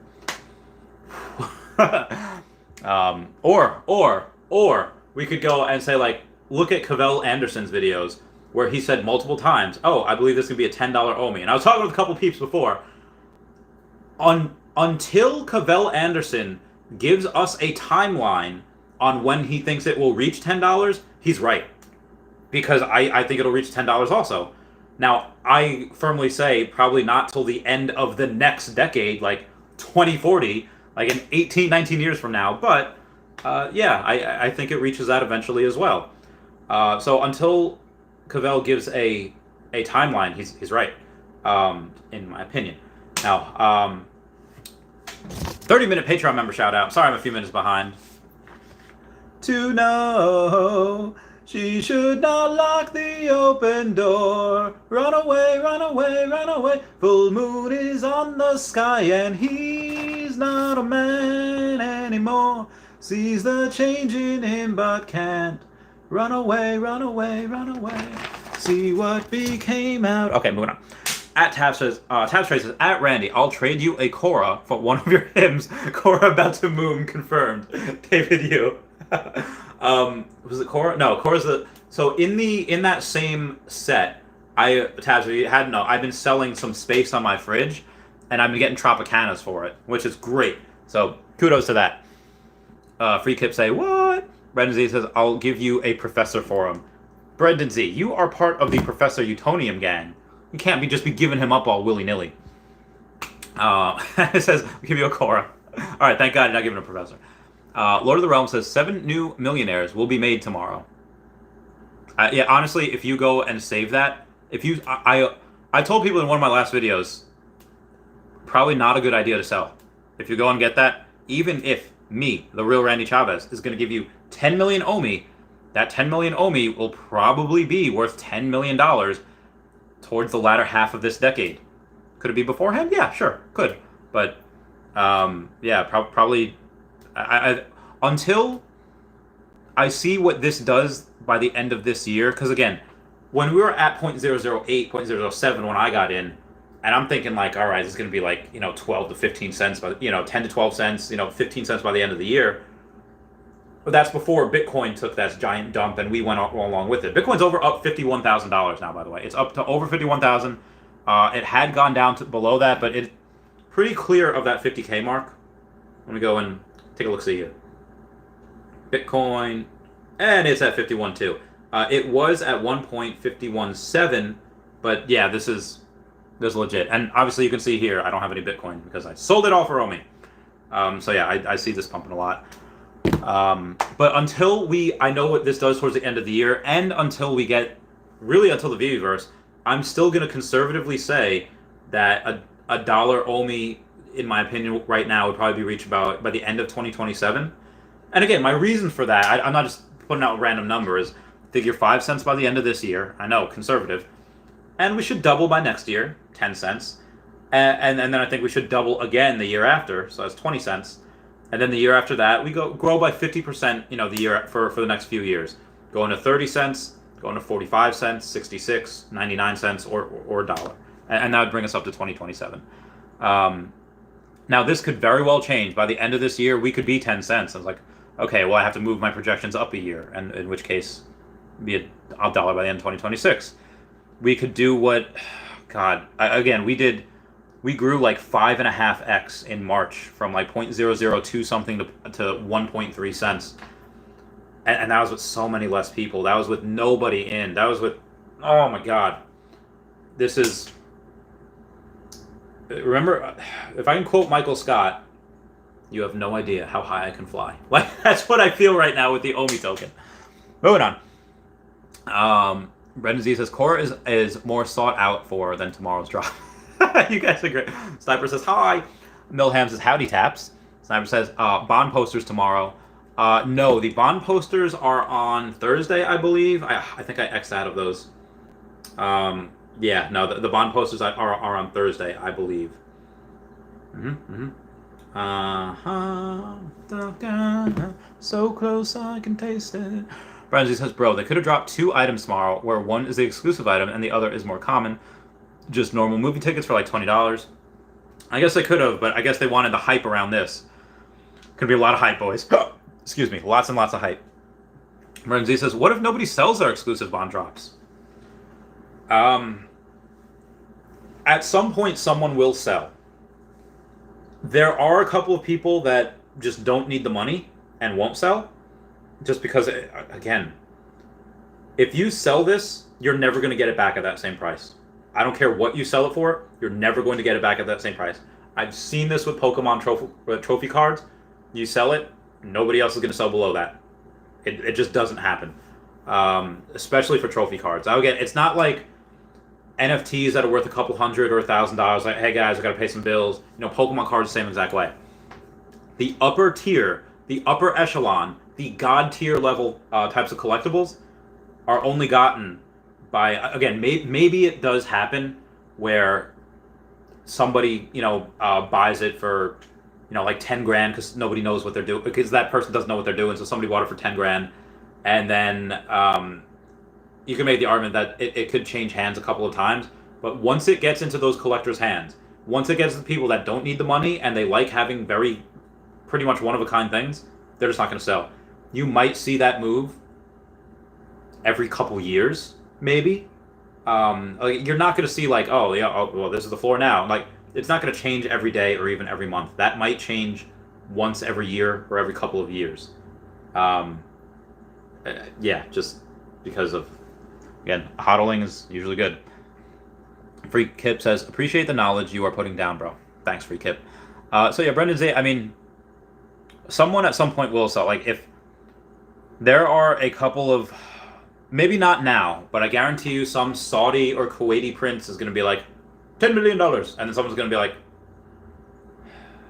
Or we could go and say, like, look at Cavell Anderson's videos where he said multiple times, "Oh, I believe this could be a $10 OMI." And I was talking with a couple peeps before. Until Cavell Anderson gives us a timeline on when he thinks it will reach $10, he's right. Because I think it'll reach $10 also. Now, I firmly say probably not till the end of the next decade, like 2040, like in 18, 19 years from now. But, I think it reaches that eventually as well. So until Cavell gives a timeline, he's right, in my opinion. Now, 30-minute Patreon member shout out. Sorry, I'm a few minutes behind. To know she should not lock the open door. Run away, run away, run away. Full moon is on the sky and he's not a man anymore. Sees the change in him but can't. Run away, run away, run away. See what became out. Okay, moving on. At Tab says, at Randy, I'll trade you a Cora for one of your hymns. Cora about to moon confirmed. David, you. Was it Cora? No, Cora's the. So in that same set, Tabs, you had no. I've been selling some space on my fridge, and I've been getting Tropicanas for it, which is great. So kudos to that. Free Kip say what? Brendan Z says, I'll give you a professor for him. Brendan Z, you are part of the Professor Utonium gang. You can't just be giving him up all willy-nilly. It says, we'll give you a Cora. All right, thank God you're not giving a professor. Lord of the Realm says, 7 new millionaires will be made tomorrow. Yeah, honestly, if you go and save that, I told people in one of my last videos, probably not a good idea to sell. If you go and get that, even if me, the real Randy Chavez, is going to give you 10 million OMI, that 10 million OMI will probably be worth $10 million towards the latter half of this decade. Could it be beforehand? Yeah, sure, could. But, probably... until I see what this does by the end of this year, because again, when we were at 0.008, 0.007 when I got in, and I'm thinking like, all right, this is going to be like, 12 to 15 cents, by 10 to 12 cents, 15 cents by the end of the year. But that's before Bitcoin took that giant dump and we went along with it. Bitcoin's up $51,000 now, by the way. It's up to over 51,000. It had gone down to below that, but it's pretty clear of that 50K mark. Let me go and take a look, see you. Bitcoin, and it's at 51.2. It was at 1.517, but yeah, this is legit. And obviously you can see here, I don't have any Bitcoin because I sold it all for OMI. So yeah, I see this pumping a lot. But until I know what this does towards the end of the year, and until we get, really until the Veveverse, I'm still going to conservatively say that a dollar OMI, in my opinion, right now would probably be reached about by the end of 2027. And again, my reason for that, I'm not just putting out random numbers. Figure 5 cents by the end of this year. I know, conservative. And we should double by next year, 10 cents. And then I think we should double again the year after, so that's 20 cents. And then the year after that, we grow by 50%, the year for the next few years. Going to 30 cents, going to 45 cents, 66, 99 cents, or a dollar. And that would bring us up to 2027. Now, this could very well change. By the end of this year, we could be 10 cents. I was like, okay, well, I have to move my projections up a year, and in which case, be a dollar by the end of 2026. We could do what, God, again, we grew like 5.5x in March from like 0.002 something to 1.3 cents. And that was with so many less people. That was with nobody in. That was with, oh my God. This is, remember, if I can quote Michael Scott, you have no idea how high I can fly. Like, that's what I feel right now with the OMI token. Moving on. Brendan Z says core is more sought out for than tomorrow's drop. You guys are great. Sniper says hi. Milham says howdy taps. Sniper says bond posters tomorrow. No, the bond posters are on Thursday, I believe. I think I X'd out of those. Yeah, no, the bond posters are on Thursday, I believe. So close I can taste it. Brendan Z says, bro, they could have dropped 2 items tomorrow, where one is the exclusive item and the other is more common. Just normal movie tickets for like $20. I guess they could have, but I guess they wanted the hype around this. Could be a lot of hype, boys. Excuse me, lots and lots of hype. Brendan Z says, what if nobody sells their exclusive bond drops? At some point, someone will sell. There are a couple of people that just don't need the money and won't sell. Just because, again, if you sell this, you're never going to get it back at that same price. I don't care what you sell it for, you're never going to get it back at that same price. I've seen this with Pokemon trophy cards. You sell it, nobody else is going to sell below that. It just doesn't happen. Especially for trophy cards. Now, again, it's not like NFTs that are worth a couple $100 or $1,000. Like, hey guys, I got to pay some bills. Pokemon cards the same exact way. The upper tier, the upper echelon, the god tier level types of collectibles are only gotten by, again, maybe it does happen where somebody buys it for like 10 grand because nobody knows what they're doing, because that person doesn't know what they're doing, so somebody bought it for 10 grand, and then you can make the argument that it could change hands a couple of times. But once it gets into those collectors' hands, once it gets to the people that don't need the money and they like having pretty much one-of-a-kind things, they're just not going to sell. You might see that move every couple years, maybe. You're not going to see like, oh, yeah, well, this is the floor now. Like, it's not going to change every day or even every month. That might change once every year or every couple of years. Yeah, just because of, again, hodling is usually good. Free Kip says, appreciate the knowledge you are putting down, bro. Thanks, Free Kip. So yeah, Brendan Z, I mean, someone at some point will sell. Like, if there are a couple of, maybe not now, but I guarantee you some Saudi or Kuwaiti prince is going to be like, $10 million. And then someone's going to be like,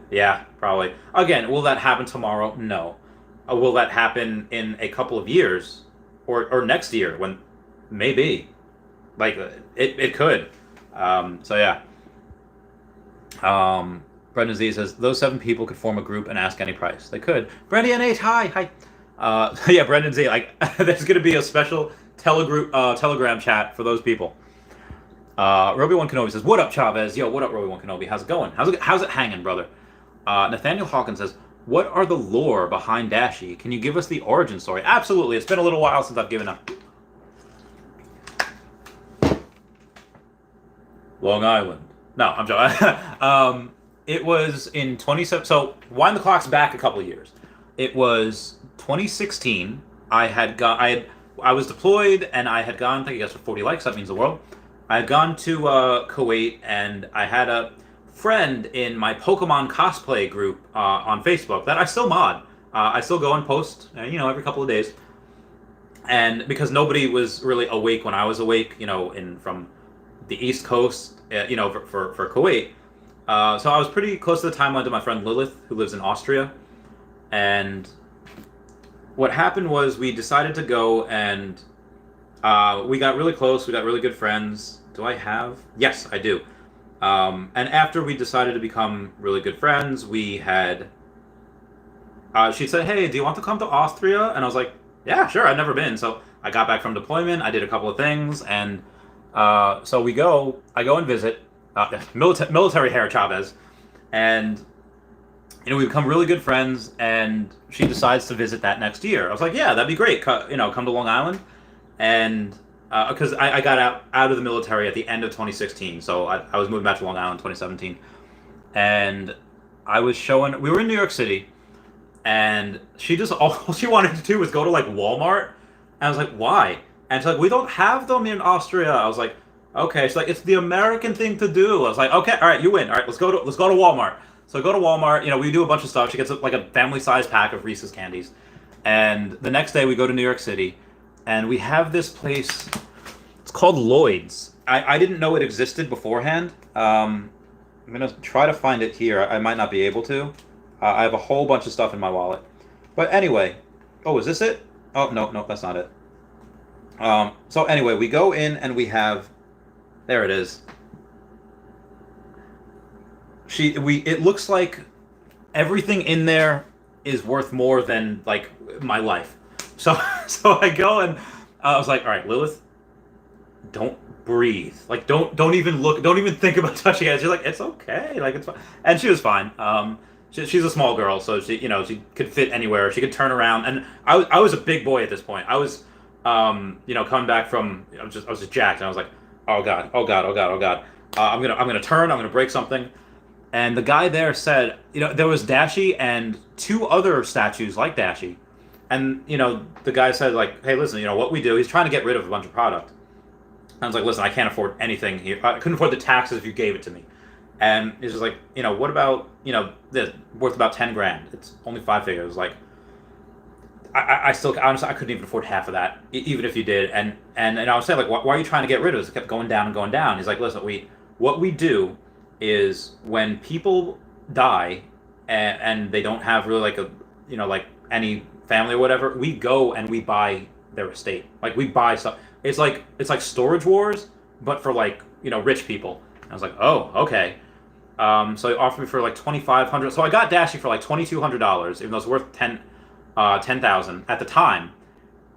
yeah, probably. Again, will that happen tomorrow? No. Will that happen in a couple of years? Or next year? When maybe. Like, it could. So yeah. Brendan Z says, those 7 people could form a group and ask any price. They could. Brendan H, hi. Yeah, Brendan Z, like, there's going to be a special Telegram chat for those people. Roby1 Kenobi says, what up, Chavez? Yo, what up, Roby1 Kenobi? How's it going? How's it hanging, brother? Nathaniel Hawkins says, what are the lore behind Dashi? Can you give us the origin story? Absolutely. It's been a little while since I've given up. Long Island. No, I'm joking. It was in 27. So wind the clocks back a couple of years. It was 2016. I was deployed and I had gone. Thank you guys for 40 likes. That means the world. I had gone to Kuwait and I had a friend in my Pokemon cosplay group on Facebook that I still mod. I still go and post, every couple of days. And because nobody was really awake when I was awake, from the East Coast, for Kuwait. So I was pretty close to the timeline to my friend Lilith, who lives in Austria. And what happened was we decided to go and we got really close. We got really good friends. Do I have? Yes, I do. And after we decided to become really good friends, we had... she said, hey, do you want to come to Austria? And I was like, yeah, sure, I've never been. So I got back from deployment. I did a couple of things. And so I go and visit. Military hair Chavez. And, we become really good friends. And she decides to visit that next year. I was like, yeah, that'd be great. Come to Long Island. And... because I got out of the military at the end of 2016, so I was moving back to Long Island in 2017, and we were in New York City, and all she wanted to do was go to like Walmart, and I was like, why? And she's like, we don't have them in Austria. I was like, okay. She's like, it's the American thing to do. I was like, okay, all right, you win. All right, let's go to Walmart. So I go to Walmart. We do a bunch of stuff. She gets like a family-sized pack of Reese's candies, and the next day we go to New York City. and we have this place. It's called Lloyd's. I didn't know it existed beforehand. I'm gonna try to find it here. I might not be able to. I have a whole bunch of stuff in my wallet. But anyway, oh, is this it? Oh, no, that's not it. So anyway, we go in and we have, there it is. It looks like everything in there is worth more than like my life. So I go and I was like, all right, Lilith, don't breathe. Like, don't even look. Don't even think about touching it. She's like, it's okay. Like, it's fine. And she was fine. She's a small girl, so she could fit anywhere. She could turn around. And I was a big boy at this point. I was, coming back from. I was just jacked, and I was like, oh god. I'm gonna turn. I'm gonna break something. And the guy there said, there was Dashi and two other statues like Dashi. And, the guy said, like, hey, listen, what we do, he's trying to get rid of a bunch of product. I was like, listen, I can't afford anything here. I couldn't afford the taxes if you gave it to me. And he's just like, what about, this, worth about 10 grand. It's only 5 figures. Like, I still, honestly, I couldn't even afford half of that, even if you did. And I was saying, like, why are you trying to get rid of it? It kept going down and going down. He's like, listen, what we do is when people die and they don't have really like like any family or whatever, we go and we buy their estate. Like, we buy stuff. It's like Storage Wars, but for like, rich people. And I was like, oh, okay. So he offered me for like $2,500. So I got Dashi for like $2,200, even though it's worth 10,000 at the time.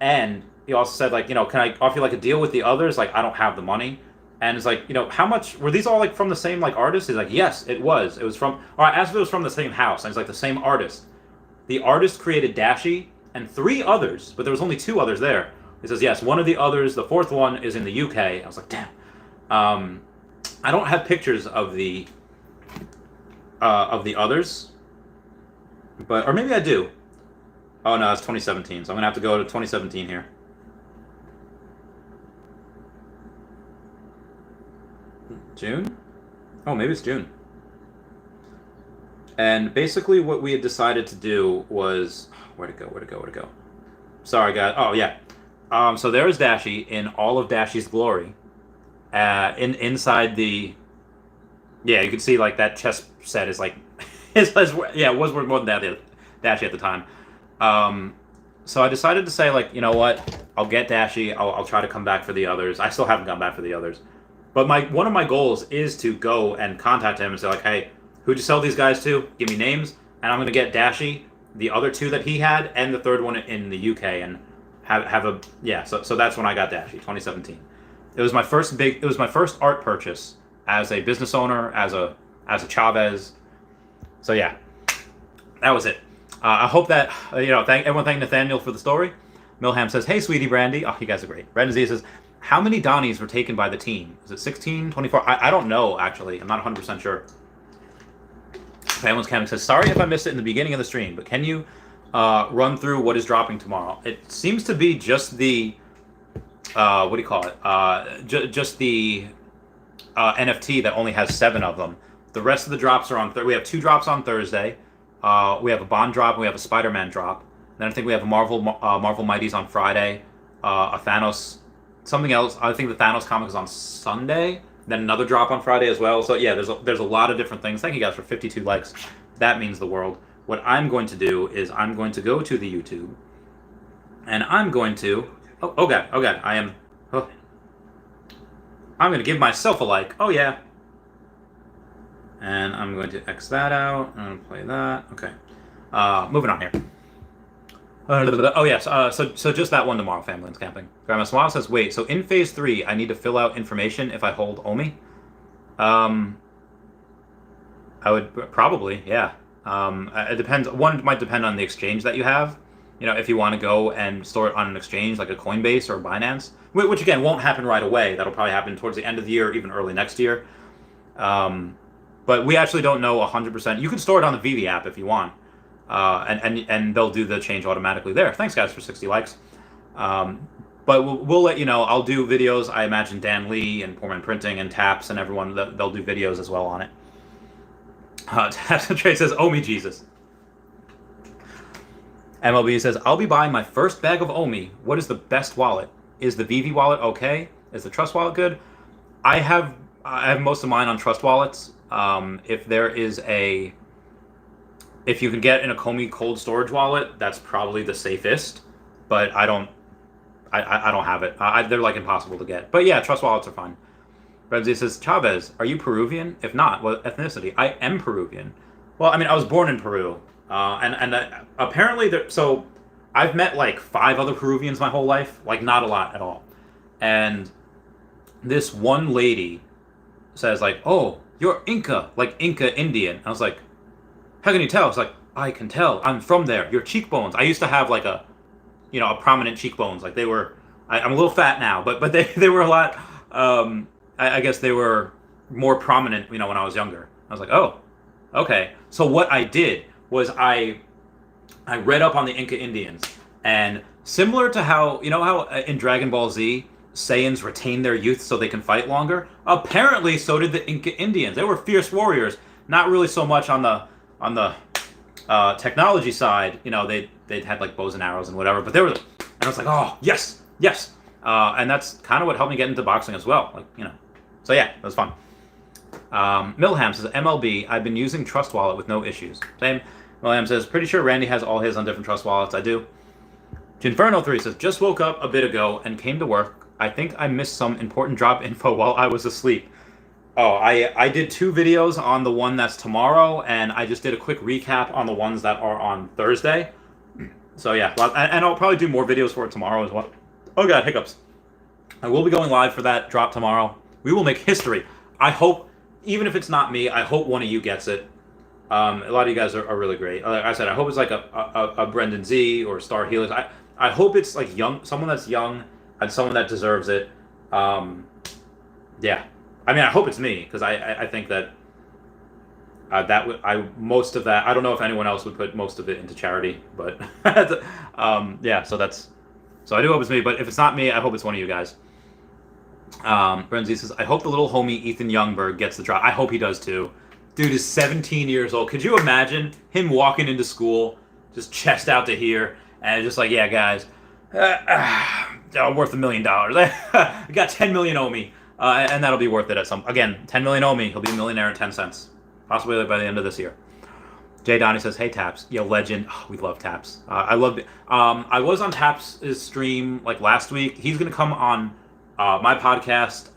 And he also said, like, can I offer you like a deal with the others? Like, I don't have the money. And it's like, how much were these all like from the same like artist? He's like, yes, it was. It was from, or I asked if it was from the same house. And it's like the same artist. The artist created Dashi and 3 others, but there was only 2 others there. He says, yes, one of the others, the 4th one is in the UK. I was like, damn. I don't have pictures of the others, or maybe I do. Oh no, it's 2017, so I'm gonna have to go to 2017 here. June? Oh, maybe it's June. And basically what we had decided to do was, where'd it go? Sorry, guys. Oh, yeah. So there is Dashi in all of Dashi's glory. Inside the, yeah, you can see like that chess set is like, it was worth more than that Dashi at the time. So I decided to say, like, you know what? I'll get Dashi. I'll try to come back for the others. I still haven't gone back for the others. But one of my goals is to go and contact him and say, like, hey, who'd you sell these guys to? Give me names, and I'm going to get Dashi, the other 2 that he had, and the 3rd one in the UK, and have a, yeah, so that's when I got Dashi, 2017. It was my first art purchase as a business owner, as a Chavez. So yeah, that was it. I hope that, thank Nathaniel for the story. Milham says, hey, sweetie Brandy. Oh, you guys are great. Brandon Z says, how many Donnies were taken by the team? Is it 16, 24? I don't know, actually. I'm not 100% sure. Family's Camping says, sorry if I missed it in the beginning of the stream, but can you run through what is dropping tomorrow? It seems to be just the, what do you call it? Just the NFT that only has 7 of them. The rest of the drops are on we have 2 drops on Thursday. We have a Bond drop, and we have a Spider-Man drop. Then I think we have a Marvel Mighties on Friday, a Thanos, something else. I think the Thanos comic is on Sunday. Then another drop on Friday as well. So yeah, there's a lot of different things. Thank you guys for 52 likes. That means the world. What I'm going to do is I'm going to go to the YouTube, and I'm going to, oh god, I'm going to give myself a like. Oh yeah. And I'm going to X that out. I'm going to play that. Okay. Moving on here. Oh yes. So just that one tomorrow. Family's Camping. Grandma Swab says, wait. So in phase 3, I need to fill out information if I hold OMI. I would probably, yeah. It depends. One, it might depend on the exchange that you have. If you want to go and store it on an exchange like a Coinbase or Binance, which again won't happen right away. That'll probably happen towards the end of the year, even early next year. But we actually don't know 100%. You can store it on the Veve app if you want. And they'll do the change automatically there. Thanks, guys, for 60 likes. But we'll let you know. I'll do videos. I imagine Dan Lee and Poorman Printing and Taps and everyone, they'll do videos as well on it. Taps and Trey says, oh me Jesus. MLB says, I'll be buying my first bag of OMI. What is the best wallet? Is the Veve wallet okay? Is the Trust wallet good? I have most of mine on Trust wallets. If you can get an Akomi cold storage wallet, that's probably the safest. But I don't have it. They're like impossible to get. But yeah, Trust wallets are fine. Ramsey says, Chavez, are you Peruvian? If not, what ethnicity? I am Peruvian. Well, I mean, I was born in Peru. Apparently, so I've met like 5 other Peruvians my whole life. Like, not a lot at all. And this one lady says, like, oh, you're Inca, like Inca Indian. I was like, how can you tell? It's like, I can tell. I'm from there. Your cheekbones. I used to have like a prominent cheekbones. Like they were, I'm a little fat now, but they were a lot, I guess they were more prominent, when I was younger. I was like, oh, okay. So what I did was I read up on the Inca Indians, and similar to how in Dragon Ball Z, Saiyans retain their youth so they can fight longer. Apparently, so did the Inca Indians. They were fierce warriors. Not really so much on the technology side. They'd had like bows and arrows and whatever, but they were. And I was like, oh yes, and that's kind of what helped me get into boxing as well. So yeah, it was fun. Milham says, MLB, I've been using Trust Wallet with no issues. Same. Milham says, pretty sure Randy has all his on different Trust Wallets. I do. Ginferno3 says, just woke up a bit ago and came to work. I think I missed some important drop info while I was asleep. Oh, I did 2 videos on the one that's tomorrow, and I just did a quick recap on the ones that are on Thursday. So yeah, and I'll probably do more videos for it tomorrow as well. Oh god, hiccups. I will be going live for that drop tomorrow. We will make history. I hope, even if it's not me, I hope one of you gets it. A lot of you guys are really great. Like I said, I hope it's like a Brendan Z or Star Helix. I hope it's like someone that's young and someone that deserves it. Yeah. I mean, I hope it's me, because I think that most of that, I don't know if anyone else would put most of it into charity, but yeah, so I do hope it's me, but if it's not me, I hope it's one of you guys. Brenzy says, I hope the little homie Ethan Youngberg gets the drop. I hope he does too. Dude is 17 years old. Could you imagine him walking into school, just chest out to here, and just like, yeah, guys, worth $1 million. I got 10 million OMI. And that'll be worth it at again, 10 million OMI, he'll be a millionaire in 10 cents. Possibly by the end of this year. Jay Donnie says, hey Taps, yo legend. Oh, we love Taps. I love it. I was on Taps' stream like last week. He's going to come on my podcast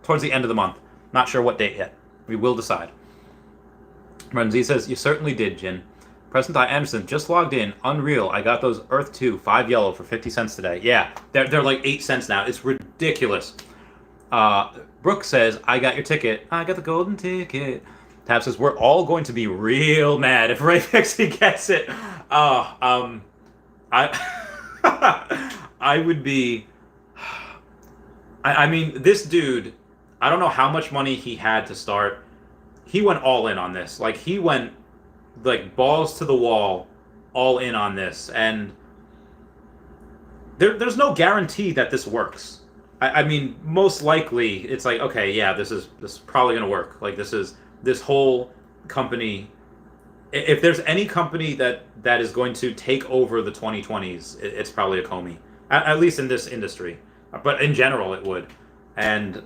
towards the end of the month. Not sure what date yet. We will decide. Renzi says, you certainly did, Jin. Present Eye Anderson just logged in. Unreal. I got those Earth 2 5 yellow for 50 cents today. Yeah, they're like 8 cents now. It's ridiculous. Brooke says, I got your ticket. I got the golden ticket. Tab says, we're all going to be real mad if Ray Pixie gets it. I I would be... I mean, this dude, I don't know how much money he had to start. He went all in on this. Like, he went, like, balls to the wall, all in on this. And there's no guarantee that this works. I mean, most likely, it's like, okay, yeah, this is probably going to work. Like, this whole company, if there's any company that is going to take over the 2020s, it's probably Akomi. At least in this industry. But in general, it would. And,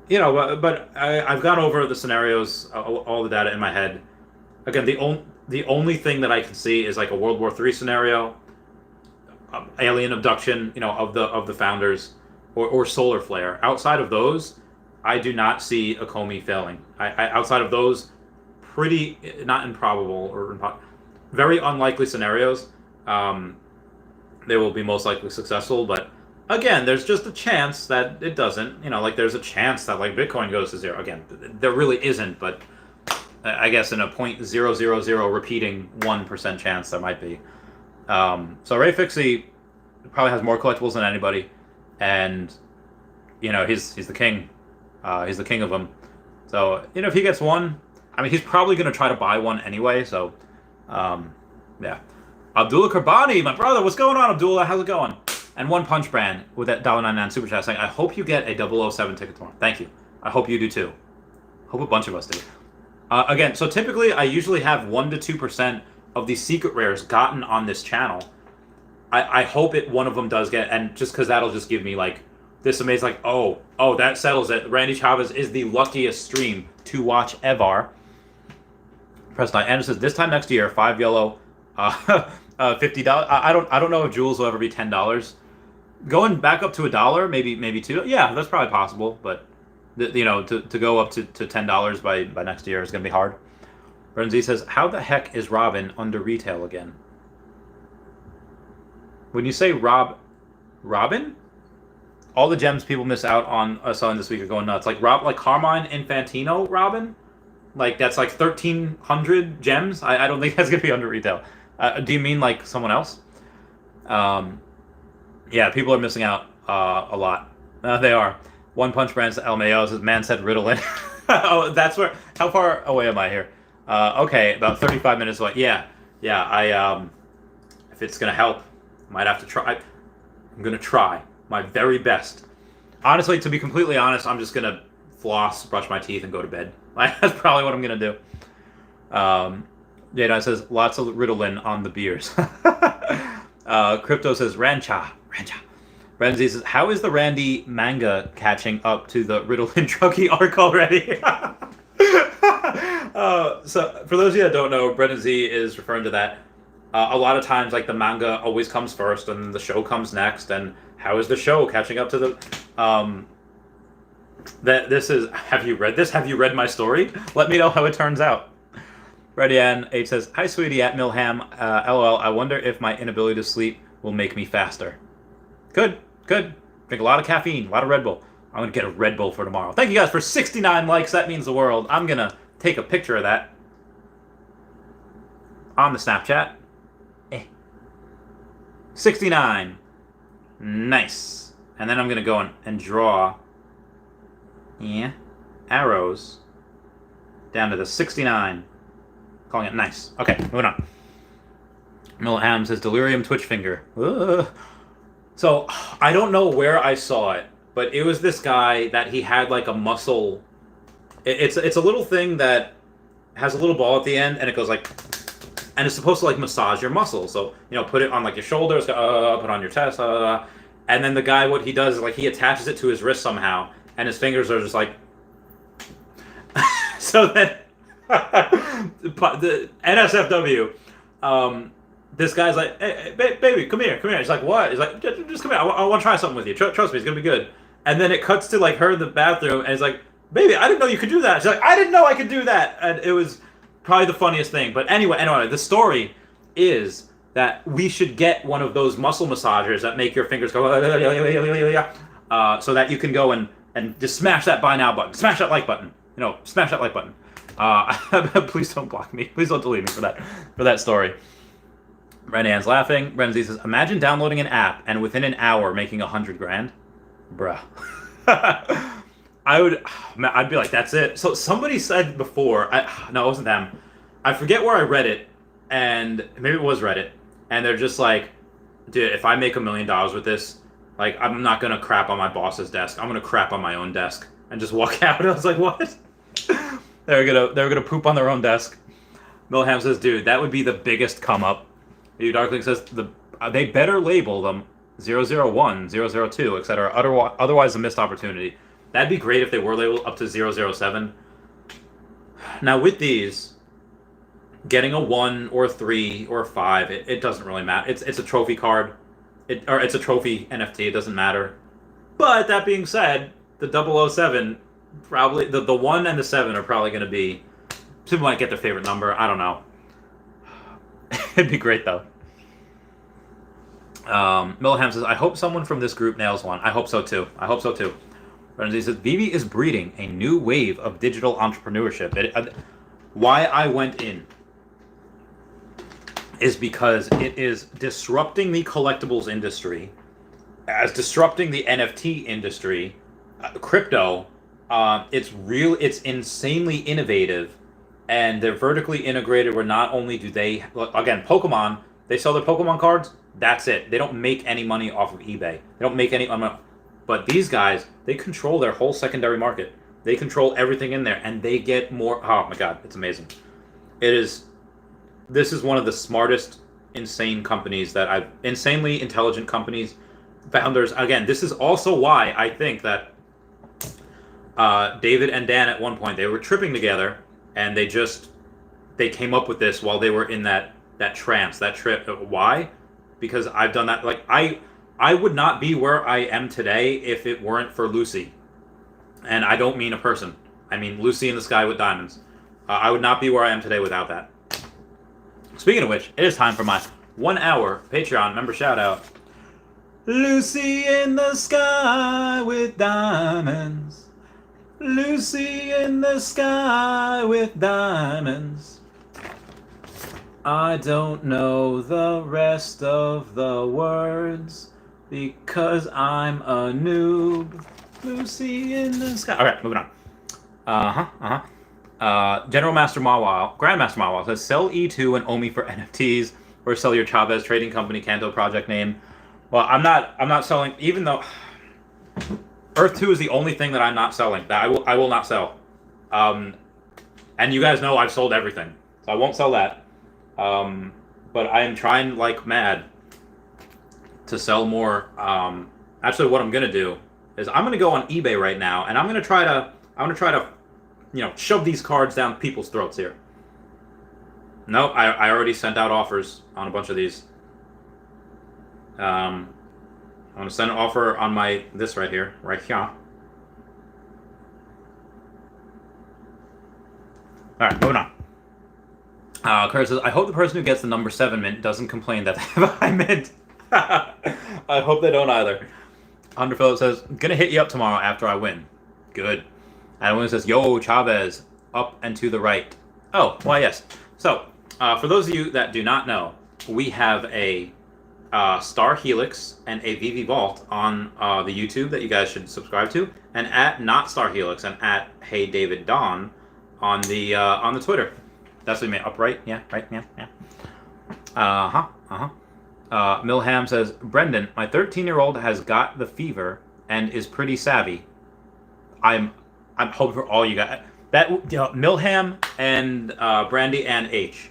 but I've gone over the scenarios, all the data in my head. Again, the only thing that I can see is like a World War III scenario, alien abduction, of the founders, or solar flare. Outside of those, I do not see Akomi failing. Outside of those, pretty not improbable or very unlikely scenarios, they will be most likely successful. But again, there's just a chance that it doesn't. Like there's a chance that like Bitcoin goes to zero. Again, there really isn't, but I guess in a 0.000 repeating 1% chance there might be. So Ray Fixie probably has more collectibles than anybody, and he's the king. He's the king of them. So if he gets one, I mean he's probably going to try to buy one anyway. So yeah. Abdullah Karbani, my brother, what's going on, Abdullah? How's it going? And One Punch Brand with that $1.99 super chat saying, I hope you get a 007 ticket tomorrow. Thank you. I hope you do too. Hope a bunch of us do. Again, so typically I usually have 1 to 2% of these secret rares gotten on this channel. I hope one of them does get, and just because that'll just give me like this amazing, like, oh, that settles it. Randy Chavez is the luckiest stream to watch ever. Press 9. Andrew says, this time next year, 5 yellow, $50. I don't know if jewels will ever be $10. Going back up to $1, maybe $2. Yeah, that's probably possible, but to go up to $10 by next year is gonna be hard. Brenzy says, how the heck is Robin under retail again? When you say Robin, all the gems people miss out on selling this week are going nuts. Like Carmine Infantino Robin, like that's like 1,300 gems. I don't think that's gonna be under retail. Do you mean like someone else? Yeah, people are missing out a lot. They are. One Punch Brand's LMAO says, man said Ritalin. Oh, that's where. How far away am I here? Okay, about 35 minutes away. Yeah. I if it's gonna help, might have to try. I'm gonna try my very best. Honestly, to be completely honest, I'm just gonna floss, brush my teeth, and go to bed. That's probably what I'm gonna do. Jada says lots of Ritalin on the beers. Crypto says Rancha. Renzi says, how is the Randy manga catching up to the Ritalin druggy arc already? So for those of you that don't know, Brendan Z is referring to that. A lot of times, like, the manga always comes first, and the show comes next. And how is the show catching up to the? This is. Have you read this? Have you read my story? Let me know how it turns out. Ready Ann H says, hi sweetie at Milham. LOL. I wonder if my inability to sleep will make me faster. Good. Drink a lot of caffeine, a lot of Red Bull. I'm gonna get a Red Bull for tomorrow. Thank you guys for 69 likes. That means the world. I'm gonna take a picture of that on the Snapchat. 69. Nice. And then I'm going to go and draw arrows down to the 69. Calling it nice. Okay, moving on. Millham says delirium twitch finger. Ugh. So, I don't know where I saw it, but it was this guy that he had like a muscle. It's a little thing that has a little ball at the end, and it goes like, and it's supposed to like massage your muscles. So, put it on like your shoulders, put it on your chest, and then the guy, what he does is like he attaches it to his wrist somehow, and his fingers are just like. So then, the NSFW, this guy's like, hey, baby, come here. He's like, what? He's like, just come here. I want to try something with you. Trust me, it's gonna be good. And then it cuts to like her in the bathroom, and he's like, baby, I didn't know you could do that. She's like, I didn't know I could do that, and it was probably the funniest thing. But anyway, the story is that we should get one of those muscle massagers that make your fingers go, so that you can go and just smash that buy now button, smash that like button, smash that like button. Please don't block me. Please don't delete me for that story. Renan's laughing. Renzi says, imagine downloading an app and within an hour making $100,000. Bruh. I'd be like, that's it. So somebody said before, no, it wasn't them. I forget where I read it, and maybe it was Reddit, and they're just like, dude, if I make $1 million with this, like, I'm not gonna crap on my boss's desk. I'm gonna crap on my own desk and just walk out. And I was like, what? They're gonna poop on their own desk. Milham says, dude, that would be the biggest come up. Darkling says they better label them 001, 002, etc. Otherwise, a missed opportunity. That'd be great if they were labeled up to 007. Now, with these, getting a 1 or 3 or 5, it doesn't really matter. It's a trophy card. It's a trophy NFT. It doesn't matter. But that being said, the 007, probably, the 1 and the 7 are probably going to be... People might get their favorite number. I don't know. It'd be great, though. Milham says, I hope someone from this group nails one. I hope so, too. He says, Veve is breeding a new wave of digital entrepreneurship. Why I went in is because it is disrupting the collectibles industry, as disrupting the NFT industry, crypto. It's insanely innovative, and they're vertically integrated where not only do they, again, Pokemon, they sell their Pokemon cards, that's it. They don't make any money off of eBay. They don't make any money. But these guys, they control their whole secondary market. They control everything in there, and they get more. Oh my God, it's amazing. It is this is one of the smartest, insane companies that insanely intelligent companies, founders. Again, this is also why I think that David and Dan at one point, they were tripping together, and they came up with this while they were in that trance, that trip. Why? Because I've done that. Like I would not be where I am today if it weren't for Lucy. And I don't mean a person. I mean Lucy in the sky with diamonds. I would not be where I am today without that. Speaking of which, it is time for my 1 hour Patreon member shout out. Lucy in the sky with diamonds. Lucy in the sky with diamonds. I don't know the rest of the words because I'm a noob. Lucy in the sky. Alright, moving on. General Master Mawile, Grandmaster Mawile says, sell E2 and OMI for NFTs or sell your Chavez trading company Canto project name. Well, I'm not selling, even though Earth 2 is the only thing that I'm not selling. That I will not sell. And you guys know I've sold everything. So I won't sell that. But I am trying like mad to sell more. Actually, what I'm gonna do is I'm gonna go on eBay right now, and I'm gonna try to, shove these cards down people's throats here. Nope, I already sent out offers on a bunch of these. I'm gonna send an offer on this right here. Alright, moving on. Kurt says, I hope the person who gets the number 7 mint doesn't complain that they have a high mint. I hope they don't either. Hunter Phillips says, gonna hit you up tomorrow after I win. Good. And one says, yo, Chavez, up and to the right. Oh, why, yes. So, for those of you that do not know, we have a Star Helix and a Veve Vault on the YouTube that you guys should subscribe to, and at Not Star Helix and at Hey David Dawn on the Twitter. That's what you mean. Upright? Yeah, right? Yeah. Milham says, Brendan, my 13-year-old has got the fever and is pretty savvy. I'm hoping for all you guys. Milham and Brandy and H.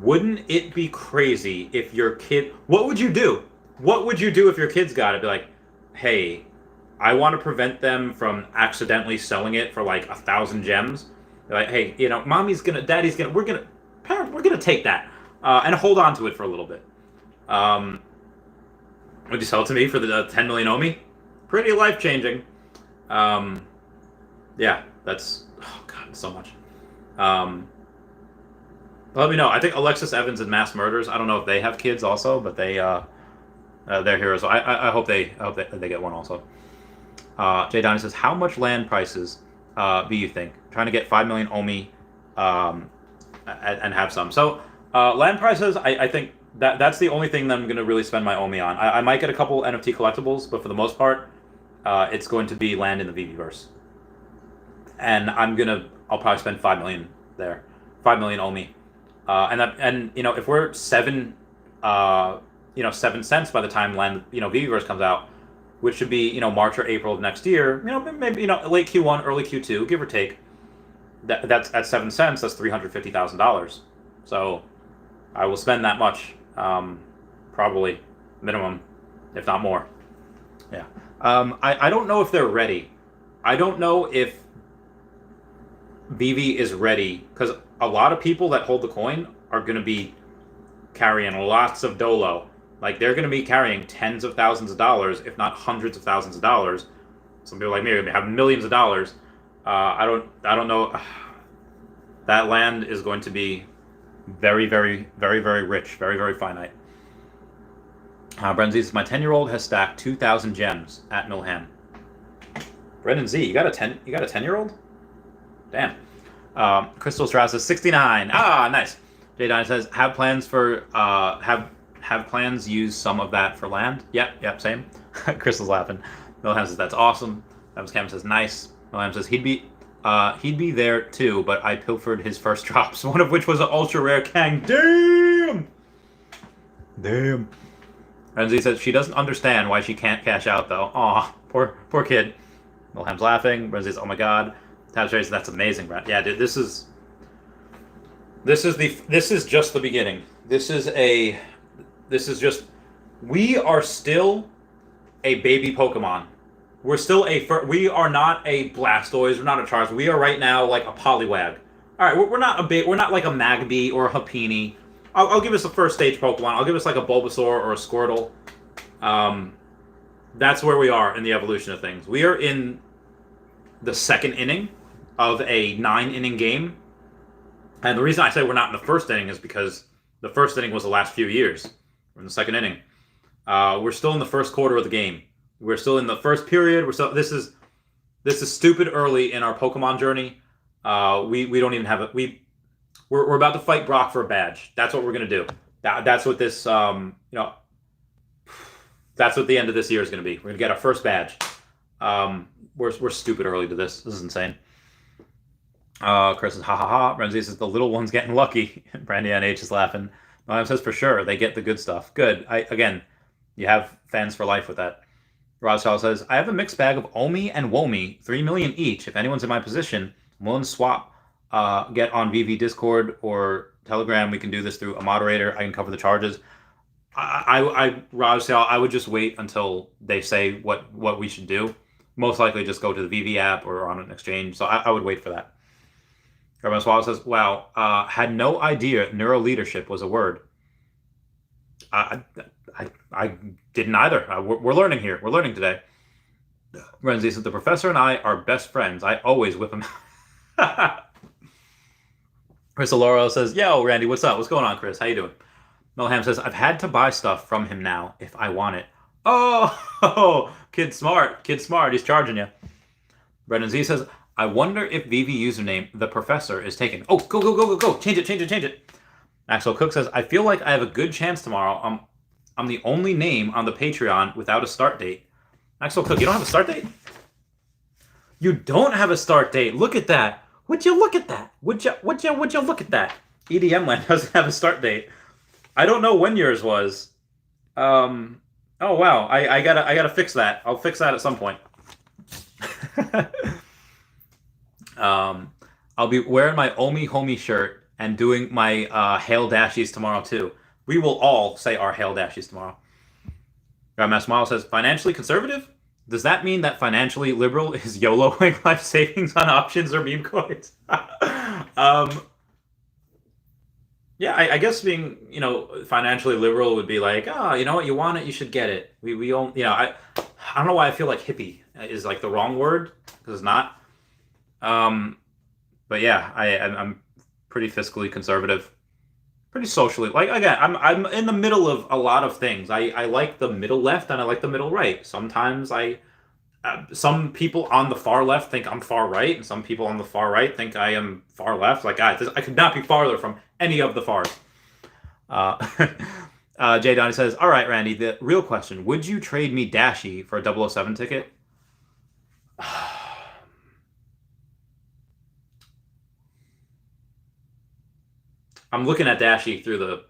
Wouldn't it be crazy if your kid... What would you do? What would you do if your kids got it? Be like, hey, I want to prevent them from accidentally selling it for like 1,000 gems. They're like, hey, mommy's gonna, daddy's gonna, we're gonna take that and hold on to it for a little bit. Would you sell it to me for the 10 million OMI? Pretty life-changing. Yeah, that's, oh god, so much. Let me know. I think Alexis Evans and Mass Murders, I don't know if they have kids also, but they're heroes. So I hope they get one also. Jay Downey says, how much land prices do you think? Trying to get 5 million OMI and have some. So land prices, I think that's the only thing that I'm going to really spend my OMI on. I might get a couple NFT collectibles, but for the most part, it's going to be land in the Veveverse. And I'll probably spend 5 million there. 5 million OMI. And if we're 7 cents by the time land, Veveverse comes out, which should be, March or April of next year, maybe, late Q1, early Q2, give or take. That's at 7 cents, that's $350,000. So I will spend that much, probably minimum, if not more. Yeah. I don't know if they're ready. I don't know if Veve is ready, because a lot of people that hold the coin are going to be carrying lots of dolo. Like, they're going to be carrying tens of thousands of dollars, if not hundreds of thousands of dollars. Some people like me are going to have millions of dollars. I don't know. That land is going to be very, very, very, very rich, very, very finite. Brendan Z says, my 10-year-old has stacked 2,000 gems at Milham. Brendan Z, you got a 10-year-old? Damn. Crystal Strauss says 69. Ah, nice. Jay Dine says, have plans for have plans use some of that for land? Yep, same. Crystal's laughing. Milham says that's awesome. Adams Cameron says nice. Milham says he'd be there too, but I pilfered his first drops, one of which was an ultra rare Kang. Damn. Renzi says she doesn't understand why she can't cash out though. Aw, poor kid. Milham's laughing. Renzi says, oh my god. Tab says that's amazing, Brad. Yeah, dude, this is This is just the beginning. This is just we are still a baby Pokemon. We are not a Blastoise, we're not a Charizard. We are right now like a Poliwag. All right, we're not like a Magby or a Happiny. I'll give us a first stage Pokemon. I'll give us like a Bulbasaur or a Squirtle. That's where we are in the evolution of things. We are in the second inning of a 9-inning game. And the reason I say we're not in the first inning is because the first inning was the last few years. We're in the second inning. We're still in the first quarter of the game. We're still in the first period. This is stupid early in our Pokemon journey. We don't even have it. We're about to fight Brock for a badge. That's what we're gonna do. That's what this that's what the end of this year is gonna be. We're gonna get our first badge. We're stupid early to this. This is insane. Chris says, ha ha ha. Renzi says, the little one's getting lucky. Brandy NH is laughing. Noam says, for sure, they get the good stuff. Good. Again, you have fans for life with that. Rothschild says, I have a mixed bag of OMI and WOMI, 3 million each. If anyone's in my position, I'm willing to swap, get on VV Discord or Telegram. We can do this through a moderator. I can cover the charges. Rothschild, I would just wait until they say what we should do. Most likely just go to the VV app or on an exchange. So I would wait for that. Herman Swallow says, wow, had no idea neuro leadership was a word. I didn't either. We're learning here. We're learning today. Renzi says, the professor and I are best friends. I always whip him out. Chris Aloro says, yo, Randy, what's up? What's going on, Chris? How you doing? Melham says, I've had to buy stuff from him now if I want it. Oh, kid smart. Kid smart. He's charging you. Brendan Z says, I wonder if VV username, the professor, is taken. Oh, go. Change it. Maxwell Cook says, I feel like I have a good chance tomorrow. I'm the only name on the Patreon without a start date. Maxwell Cook, you don't have a start date? You don't have a start date. Look at that. Would you look at that? Would you look at that? EDM Land doesn't have a start date. I don't know when yours was. Oh wow. I gotta fix that. I'll fix that at some point. I'll be wearing my Omi Homie shirt and doing my Hail Dashies tomorrow too. We will all say our Hail Dashies tomorrow. Grandmaster Smile says, financially conservative? Does that mean that financially liberal is YOLOing life savings on options or meme coins? Yeah, I guess being, financially liberal would be like, oh, you know what, you want it, you should get it. We all, I don't know why I feel like hippie is like the wrong word, because it's not. But yeah, I'm pretty fiscally conservative, pretty socially. Like, again, I'm in the middle of a lot of things. I like the middle left and I like the middle right. Sometimes some people on the far left think I'm far right, and some people on the far right think I am far left. Like, I could not be farther from any of the fars. Jay Donnie says, all right, Randy, the real question, would you trade me Dashi for a 007 ticket? I'm looking at Dashi through the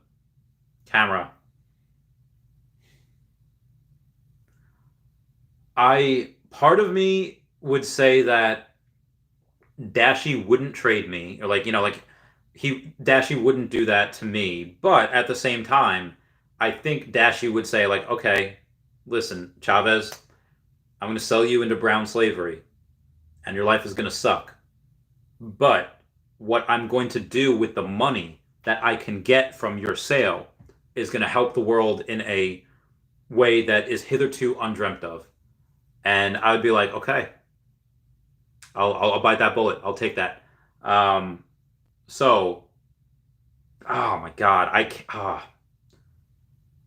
camera. Part of me would say that Dashi wouldn't trade me, or Dashi wouldn't do that to me. But at the same time, I think Dashi would say, like, okay, listen, Chavez, I'm going to sell you into brown slavery, and your life is going to suck. But what I'm going to do with the money that I can get from your sale is going to help the world in a way that is hitherto undreamt of. And I would be like, okay, I'll bite that bullet. I'll take that. So, oh my God,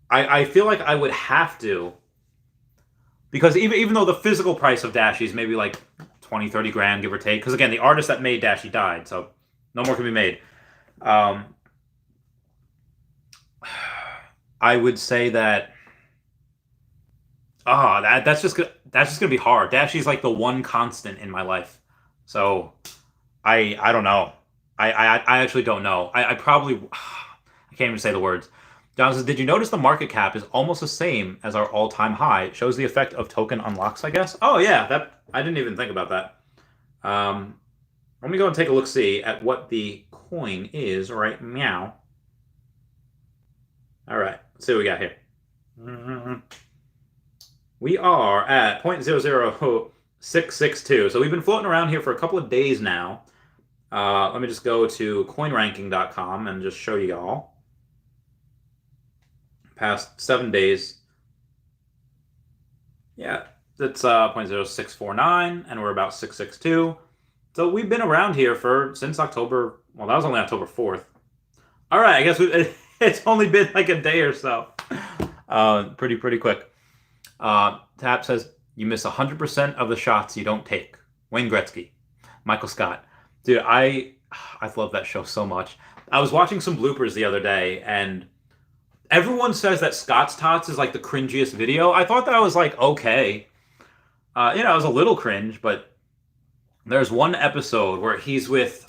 I feel like I would have to, because even though the physical price of Dashi is maybe like 20, 30 grand, give or take, because again, the artist that made Dashi died, so no more can be made. I would say that that's just gonna be hard. Dashi's like the one constant in my life, so I don't know. I actually don't know. I probably I can't even say the words. John says, did you notice the market cap is almost the same as our all-time high? It shows the effect of token unlocks, I guess. Oh yeah, that I didn't even think about that. Let me go and take a look see at what the coin is right now. All right, let's see what we got here. We are at 0.00662. So we've been floating around here for a couple of days now. Let me just go to coinranking.com and just show you all. Past 7 days. Yeah, that's 0.0649, and we're about 662. So we've been around here since October. Well, that was only October 4th. All right, I guess it's only been like a day or so. Pretty quick. Tap says, you miss 100% of the shots you don't take. Wayne Gretzky. Michael Scott. Dude, I love that show so much. I was watching some bloopers the other day, and everyone says that Scott's Tots is like the cringiest video. I thought that was like okay. It was a little cringe, but there's one episode where he's with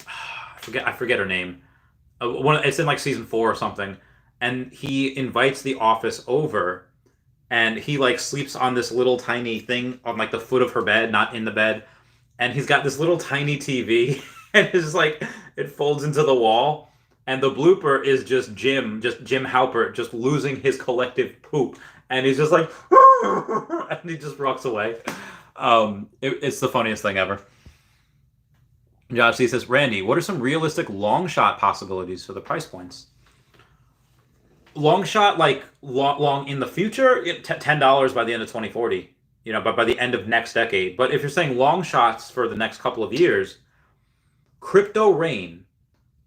I forget her name. It's in like season 4 or something, and he invites the office over, and he like sleeps on this little tiny thing on like the foot of her bed, not in the bed, and he's got this little tiny TV, and it's like it folds into the wall. And the blooper is just Jim Halpert, just losing his collective poop. And he's just like, and he just walks away. It's the funniest thing ever. Josh C says, Randy, what are some realistic long shot possibilities for the price points? Long shot, like long in the future, $10 by the end of 2040, but by the end of next decade. But if you're saying long shots for the next couple of years, Crypto Rain,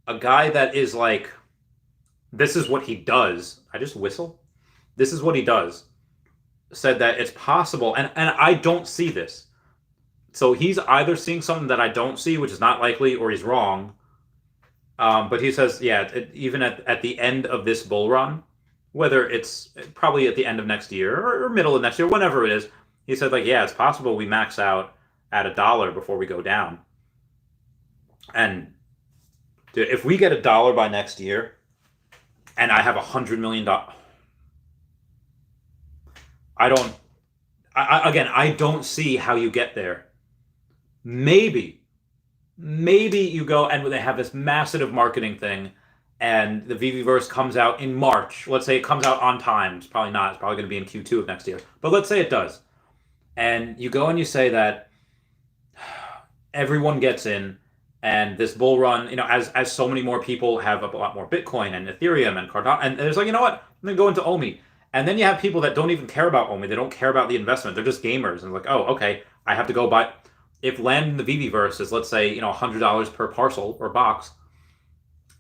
a guy that is like, this is what he does. I just whistle. This is what he does. Said that it's possible, and I don't see this. So he's either seeing something that I don't see, which is not likely, or he's wrong. But he says, even at the end of this bull run, whether it's probably at the end of next year or middle of next year, whenever it is, he said it's possible we max out at $1 before we go down. And dude, if we get $1 by next year, and I have $100 million, I don't see how you get there. Maybe you go and they have this massive marketing thing, and the Veveverse comes out in March. Let's say it comes out on time. It's probably not. It's probably going to be in Q2 of next year. But let's say it does. And you go and you say that everyone gets in, and this bull run, as so many more people have a lot more Bitcoin and Ethereum and Cardano, and there's like, you know what? I'm going to go into OMI. And then you have people that don't even care about OMI. They don't care about the investment. They're just gamers. And like, oh, okay, I have to go buy. If land in the Veveverse is, let's say, $100 per parcel or box,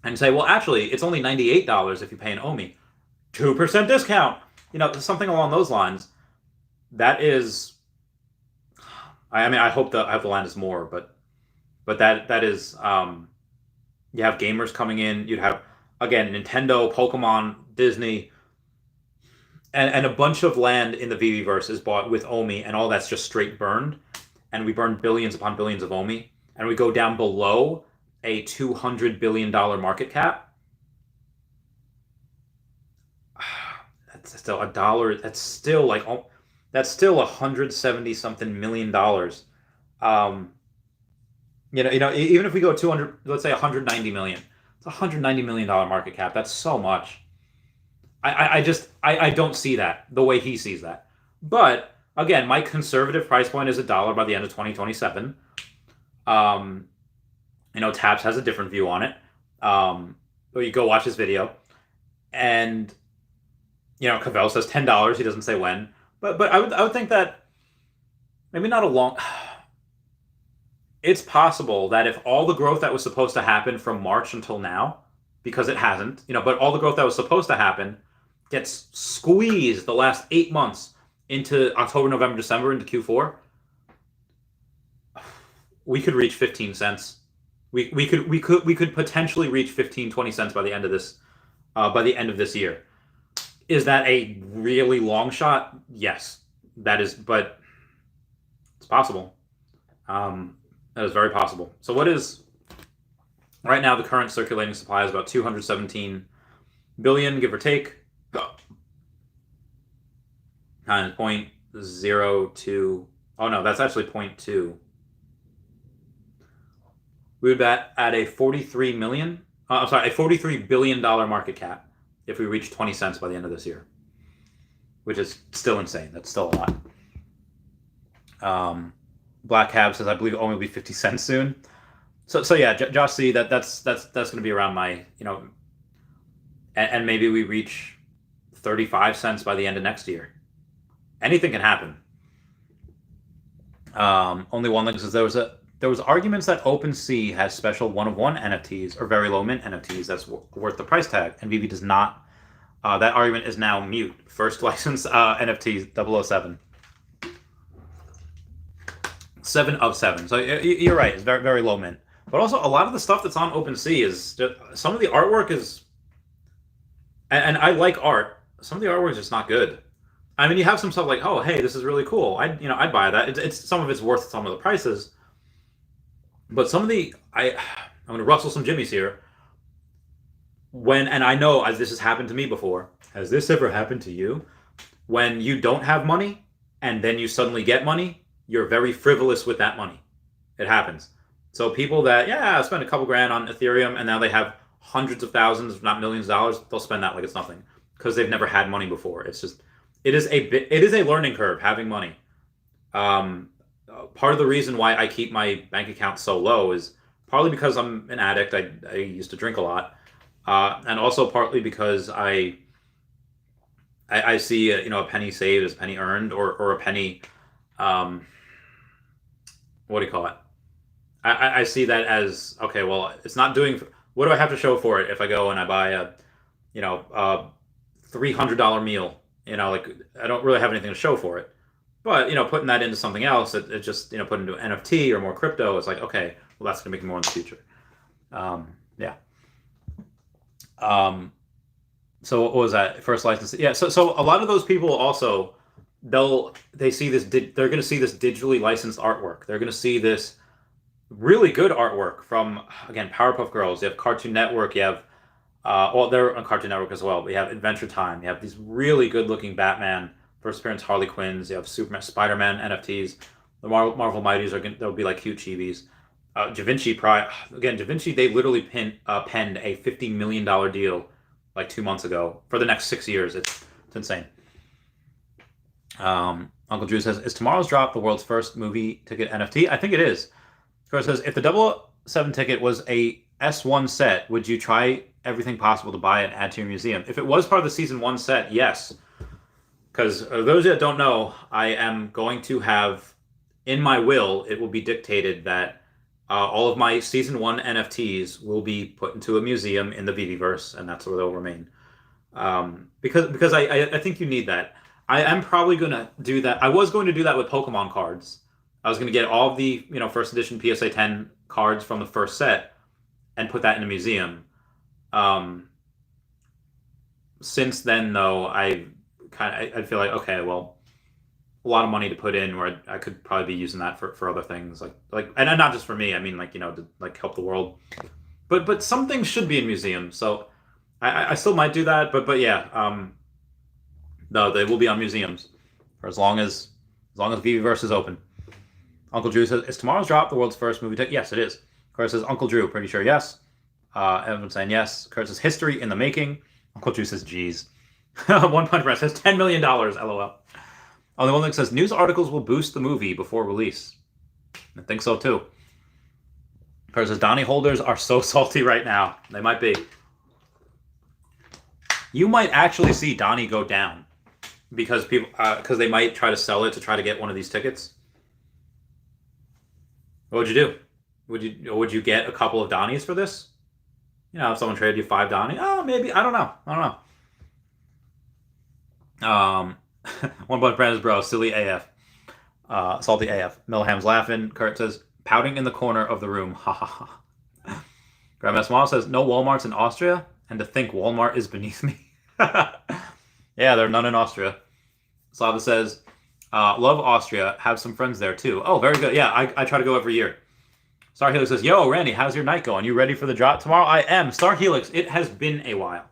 and say, well, actually, it's only $98 if you pay an OMI. 2% discount. Something along those lines. That is, I hope the land is more, but that is, you have gamers coming in. You'd have, again, Nintendo, Pokemon, Disney, and a bunch of land in the Veveverse is bought with OMI, and all that's just straight burned. And we burn billions upon billions of OMI, and we go down below a $200 billion market cap. That's still $1. That's still $170 something million. Even if we go 200, let's say 190 million, it's $190 million market cap. That's so much. I don't see that the way he sees that. But again, my conservative price point is $1 by the end of 2027. Taps has a different view on it. But you go watch his video, and Cavell says $10. He doesn't say when, but I would think that maybe not a long. It's possible that if all the growth that was supposed to happen from March until now, because it hasn't, but all the growth that was supposed to happen gets squeezed the last 8 months into October, November, December, into Q4, we could reach 15 cents. We could potentially reach 15, 20 cents by the end of this year. Is that a really long shot? Yes, that is, but it's possible. That is very possible. So what is right now the current circulating supply is about 217 billion, give or take. Times 0.02. Oh no, that's actually 0.2. We would bet at a 43 million. I'm sorry, a $43 billion market cap if we reach 20 cents by the end of this year, which is still insane. That's still a lot. Black Cab says, I believe OMI will be 50 cents soon. So yeah, Josh C, that's going to be around my, and maybe we reach 35 cents by the end of next year. Anything can happen. Only one link says there was arguments that OpenSea has special one-of-one NFTs or very low mint NFTs that's worth the price tag, and Veve does not. That argument is now mute. First license NFTs 007. 7 of 7. So you're right. It's very, very low mint. But also, a lot of the stuff that's on OpenSea is just, some of the artwork is, and I like art. Some of the artwork is just not good. I mean, you have some stuff like, oh, hey, this is really cool. I'd buy that. It's some of it's worth some of the prices. But some of I'm going to rustle some jimmies here. And I know, as this has happened to me before, has this ever happened to you? When you don't have money and then you suddenly get money, you're very frivolous with that money. It happens. So people that, spend a couple grand on Ethereum and now they have hundreds of thousands, if not millions of dollars, they'll spend that like it's nothing because they've never had money before. It's just, it is a learning curve having money. Part of the reason why I keep my bank account so low is partly because I'm an addict. I used to drink a lot. And also partly because I see a penny saved as a penny earned or a penny, what do you call it? I see that as, okay, well, it's not doing, what do I have to show for it if I go and I buy a $300 meal? Like I don't really have anything to show for it. But, putting that into something else, it just, put into an NFT or more crypto, it's like, okay, well, that's going to make more in the future. Yeah. So what was that? First license? Yeah. So a lot of those people also, they see this, they're going to see this digitally licensed artwork. They're going to see this really good artwork from, again, Powerpuff Girls. You have Cartoon Network. You have, they're on Cartoon Network as well. But you have Adventure Time. You have these really good looking Batman, first appearance Harley Quinns. You have Superman, Spider-Man NFTs. The Marvel Mighties they'll be like cute chibis. Javinci, they literally penned a $50 million deal like 2 months ago for the next 6 years. It's insane. Uncle Drew says, is tomorrow's drop the world's first movie ticket NFT? I think it is. Chris says, if the 007 ticket was a S1 set, would you try everything possible to buy it and add to your museum? If it was part of the season 1 set, yes. Because those that don't know, I am going to have, in my will, it will be dictated that all of my season 1 NFTs will be put into a museum in the Veveverse, and that's where they'll remain. Because I think you need that. I am probably going to do that. I was going to do that with Pokemon cards. I was going to get all of the first edition PSA 10 cards from the first set and put that in a museum. Since then, though, I feel like, okay, well, a lot of money to put in where I could probably be using that for other things, like and not just for me. I mean, to like help the world. But some things should be in museums, so I still might do that. But yeah, no, they will be on museums for as long as Veveverse is open. Uncle Drew says, is tomorrow's drop the world's first movie ticket? Yes, it is. Kurt says, Uncle Drew, pretty sure yes. Everyone's saying yes. Kurt says, history in the making. Uncle Drew says, geez. One Punch Man says, $10 million, LOL. Only one thing says, news articles will boost the movie before release. I think so, too. Kurt says, Donnie holders are so salty right now. They might be. You might actually see Donnie go down because they might try to sell it to try to get one of these tickets. What would you do? Would you get a couple of Donnies for this? If someone traded you 5 Donnie, maybe. I don't know. One bunch of brands, bro. Silly AF. Salty AF. Millham's laughing. Kurt says, pouting in the corner of the room. Ha ha ha. Grandma Small says, no Walmarts in Austria, and to think Walmart is beneath me. Yeah, there are none in Austria. Slava says, love Austria. Have some friends there too. Oh, very good. Yeah, I try to go every year. Star Helix says, yo, Randy, how's your night going? You ready for the drop tomorrow? I am. Star Helix, it has been a while.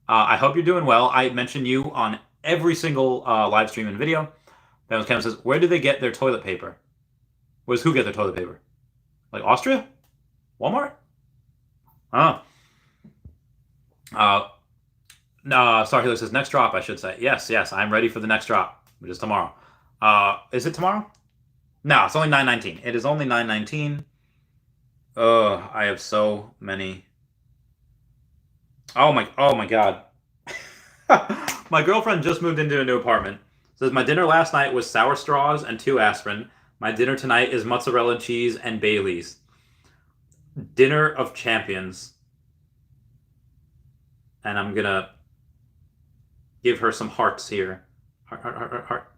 I hope you're doing well. I mention you on every single live stream and video. Then Kevin says, where do they get their toilet paper? Where does who get their toilet paper? Like Austria? Walmart? I don't know. Uh, Starhero says next drop, I should say. Yes, I'm ready for the next drop, which is tomorrow. Is it tomorrow? No, it's only 9:19. It is only 9:19. I have so many. Oh my God. My girlfriend just moved into a new apartment. Says my dinner last night was sour straws and 2 aspirin. My dinner tonight is mozzarella cheese and Bailey's. Dinner of champions. And I'm gonna give her some hearts here. Heart.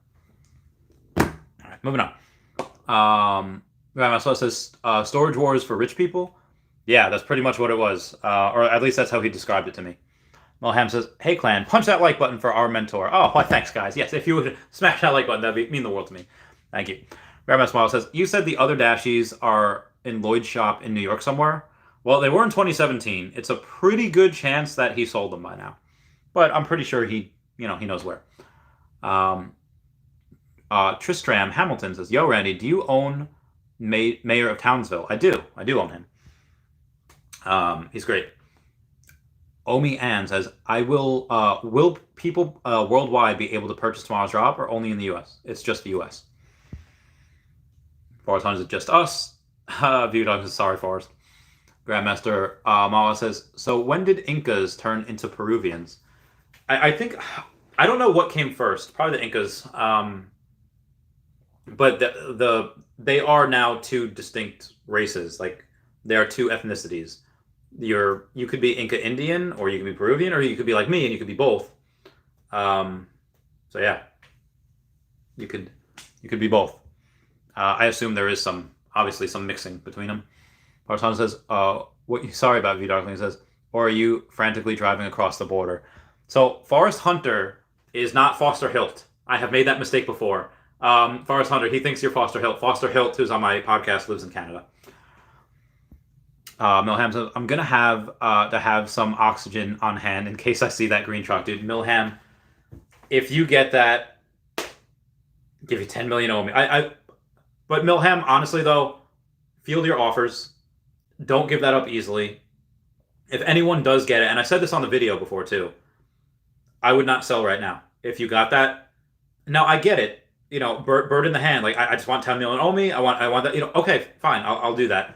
All right, moving on. Grandma says storage wars for rich people. Yeah, that's pretty much what it was, or at least that's how he described it to me. Melham says, "Hey clan, punch that like button for our mentor." Oh, why, thanks guys. Yes, if you would smash that like button, that'd mean the world to me. Thank you. Grandma Smile says, "You said the other Dashies are in Lloyd's shop in New York somewhere." Well, they were in 2017. It's a pretty good chance that he sold them by now, but I'm pretty sure he knows where. Um, Tristram Hamilton says, "Yo, Randy, do you own Mayor of Townsville?" I do. I do own him. He's great. OMI Ann says, "I will people worldwide be able to purchase tomorrow's drop or only in the US? It's just the US. Forest Hunters is just us. View Dogs is sorry, Forest. Grandmaster Mala says, "So when did Incas turn into Peruvians?" I think, I don't know what came first. Probably the Incas. But they are now two distinct races. Like, there are two ethnicities. You could be Inca Indian, or you could be Peruvian, or you could be like me and you could be both. So yeah, you could be both. I assume there is obviously some mixing between them. Parson says, sorry about V Darkling says, or are you frantically driving across the border? So Forest Hunter is not Foster Hilt. I have made that mistake before. Forest Hunter, he thinks you're Foster Hilt. Foster Hilt, who's on my podcast, lives in Canada. Milham says, "I'm gonna have to have some oxygen on hand in case I see that green truck, dude." Milham, if you get that, give you 10 million OMI. But Milham, honestly though, field your offers. Don't give that up easily. If anyone does get it, and I said this on the video before too, I would not sell right now. If you got that, now I get it. Bird in the hand. Like, I just want 10 million OMI. I want that. Okay, fine, I'll do that.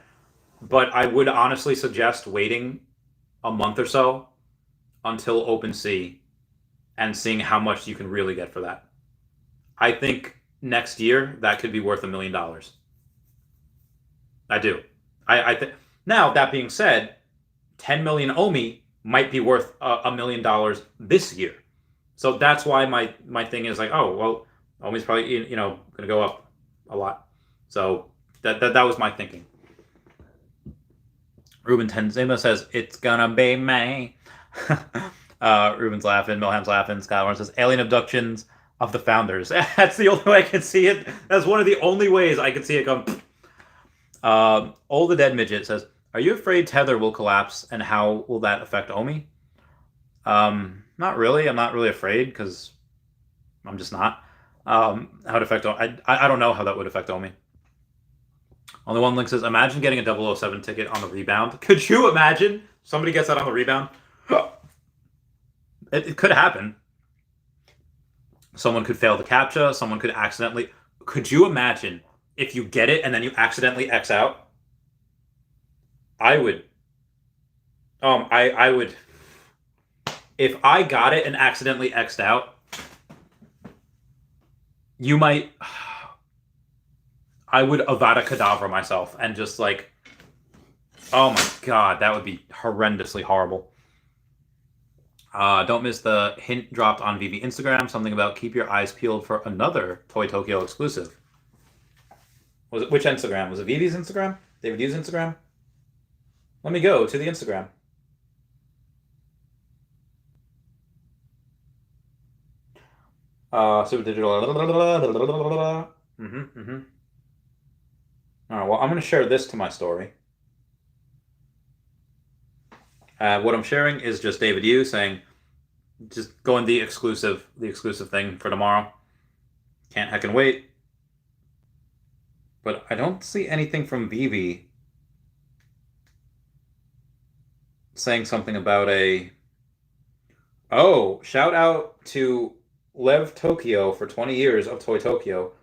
But I would honestly suggest waiting a month or so until OpenSea and seeing how much you can really get for that. I think next year that could be worth $1 million. I do. I think. Now, that being said, 10 million OMI might be worth $1 million this year. So that's why my thing is like, oh well, OMI's probably going to go up a lot. So that was my thinking. Ruben Tenzema says, "It's gonna be May." Ruben's laughing. Milham's laughing. Scott Warren says, "Alien abductions of the founders." That's the only way I can see it. That's one of the only ways I can see it going. All the Dead Midget says, "Are you afraid Tether will collapse, and how will that affect OMI?" Not really. I'm not really afraid because I'm just not. How it affect OMI? I don't know how that would affect OMI. Only one link says, "Imagine getting a 007 ticket on the rebound." Could you imagine somebody gets that on the rebound? It could happen. Someone could fail the CAPTCHA. Someone could accidentally. Could you imagine if you get it and then you accidentally X out? I would. I would. If I got it and accidentally X'd out, you might. I would Avada Kedavra myself and just like, oh my god, that would be horrendously horrible. Don't miss the hint dropped on Veve Instagram. Something about keep your eyes peeled for another Toy Tokyo exclusive. Was it which Instagram? Was it Veve's Instagram? David U's Instagram? Let me go to the Instagram. Super Digital. All right, well, I'm going to share this to my story. What I'm sharing is just David Yu saying, just going the exclusive thing for tomorrow. Can't heckin' wait. But I don't see anything from Veve saying something about a Oh, shout out to Lev Tokyo for 20 years of Toy Tokyo.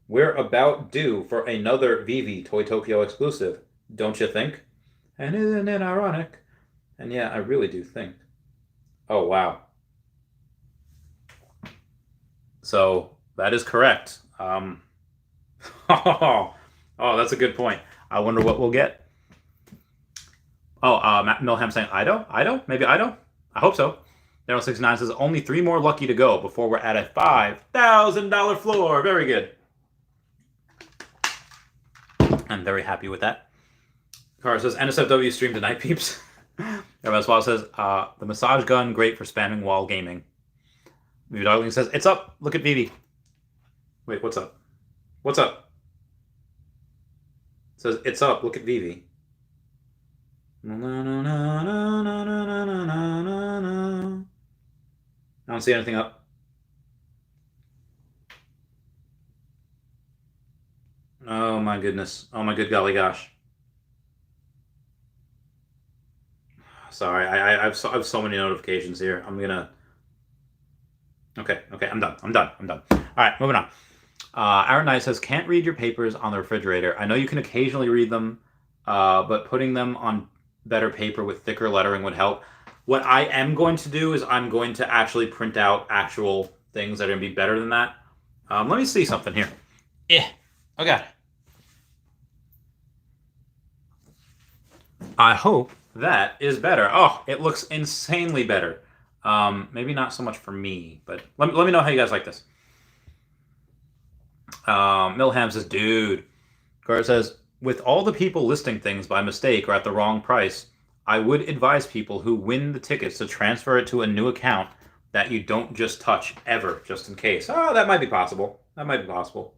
We're about due for another Veve Toy Tokyo exclusive, don't you think? And isn't it ironic? And yeah, I really do think. Oh, wow. So that is correct. Oh, that's a good point. I wonder what we'll get. Oh, Matt Milham saying Ido? Ido? Maybe Ido? I hope so. Daryl69 says only 3 more lucky to go before we're at a $5,000 floor. Very good. I'm very happy with that. Cara says NSFW stream tonight, peeps. Everybody Swallow says the massage gun great for spamming while gaming. Veve Darling says it's up. Look at Veve. Wait, what's up? What's up? It says it's up. Look at Veve. I don't see anything up. Oh my goodness. Oh my good golly gosh. Sorry, I have so many notifications here. I'm gonna. Okay, I'm done. All right, moving on. Aaron Knight says, can't read your papers on the refrigerator. I know you can occasionally read them, but putting them on better paper with thicker lettering would help. What I am going to do is I'm going to actually print out actual things that are going to be better than that. Let me see something here. Yeah. Oh, God. I hope that is better. Oh, it looks insanely better. Maybe not so much for me, but let me know how you guys like this. Milham says, dude. Gar says, with all the people listing things by mistake or at the wrong price, I would advise people who win the tickets to transfer it to a new account that you don't just touch ever, just in case. Oh, that might be possible. That might be possible.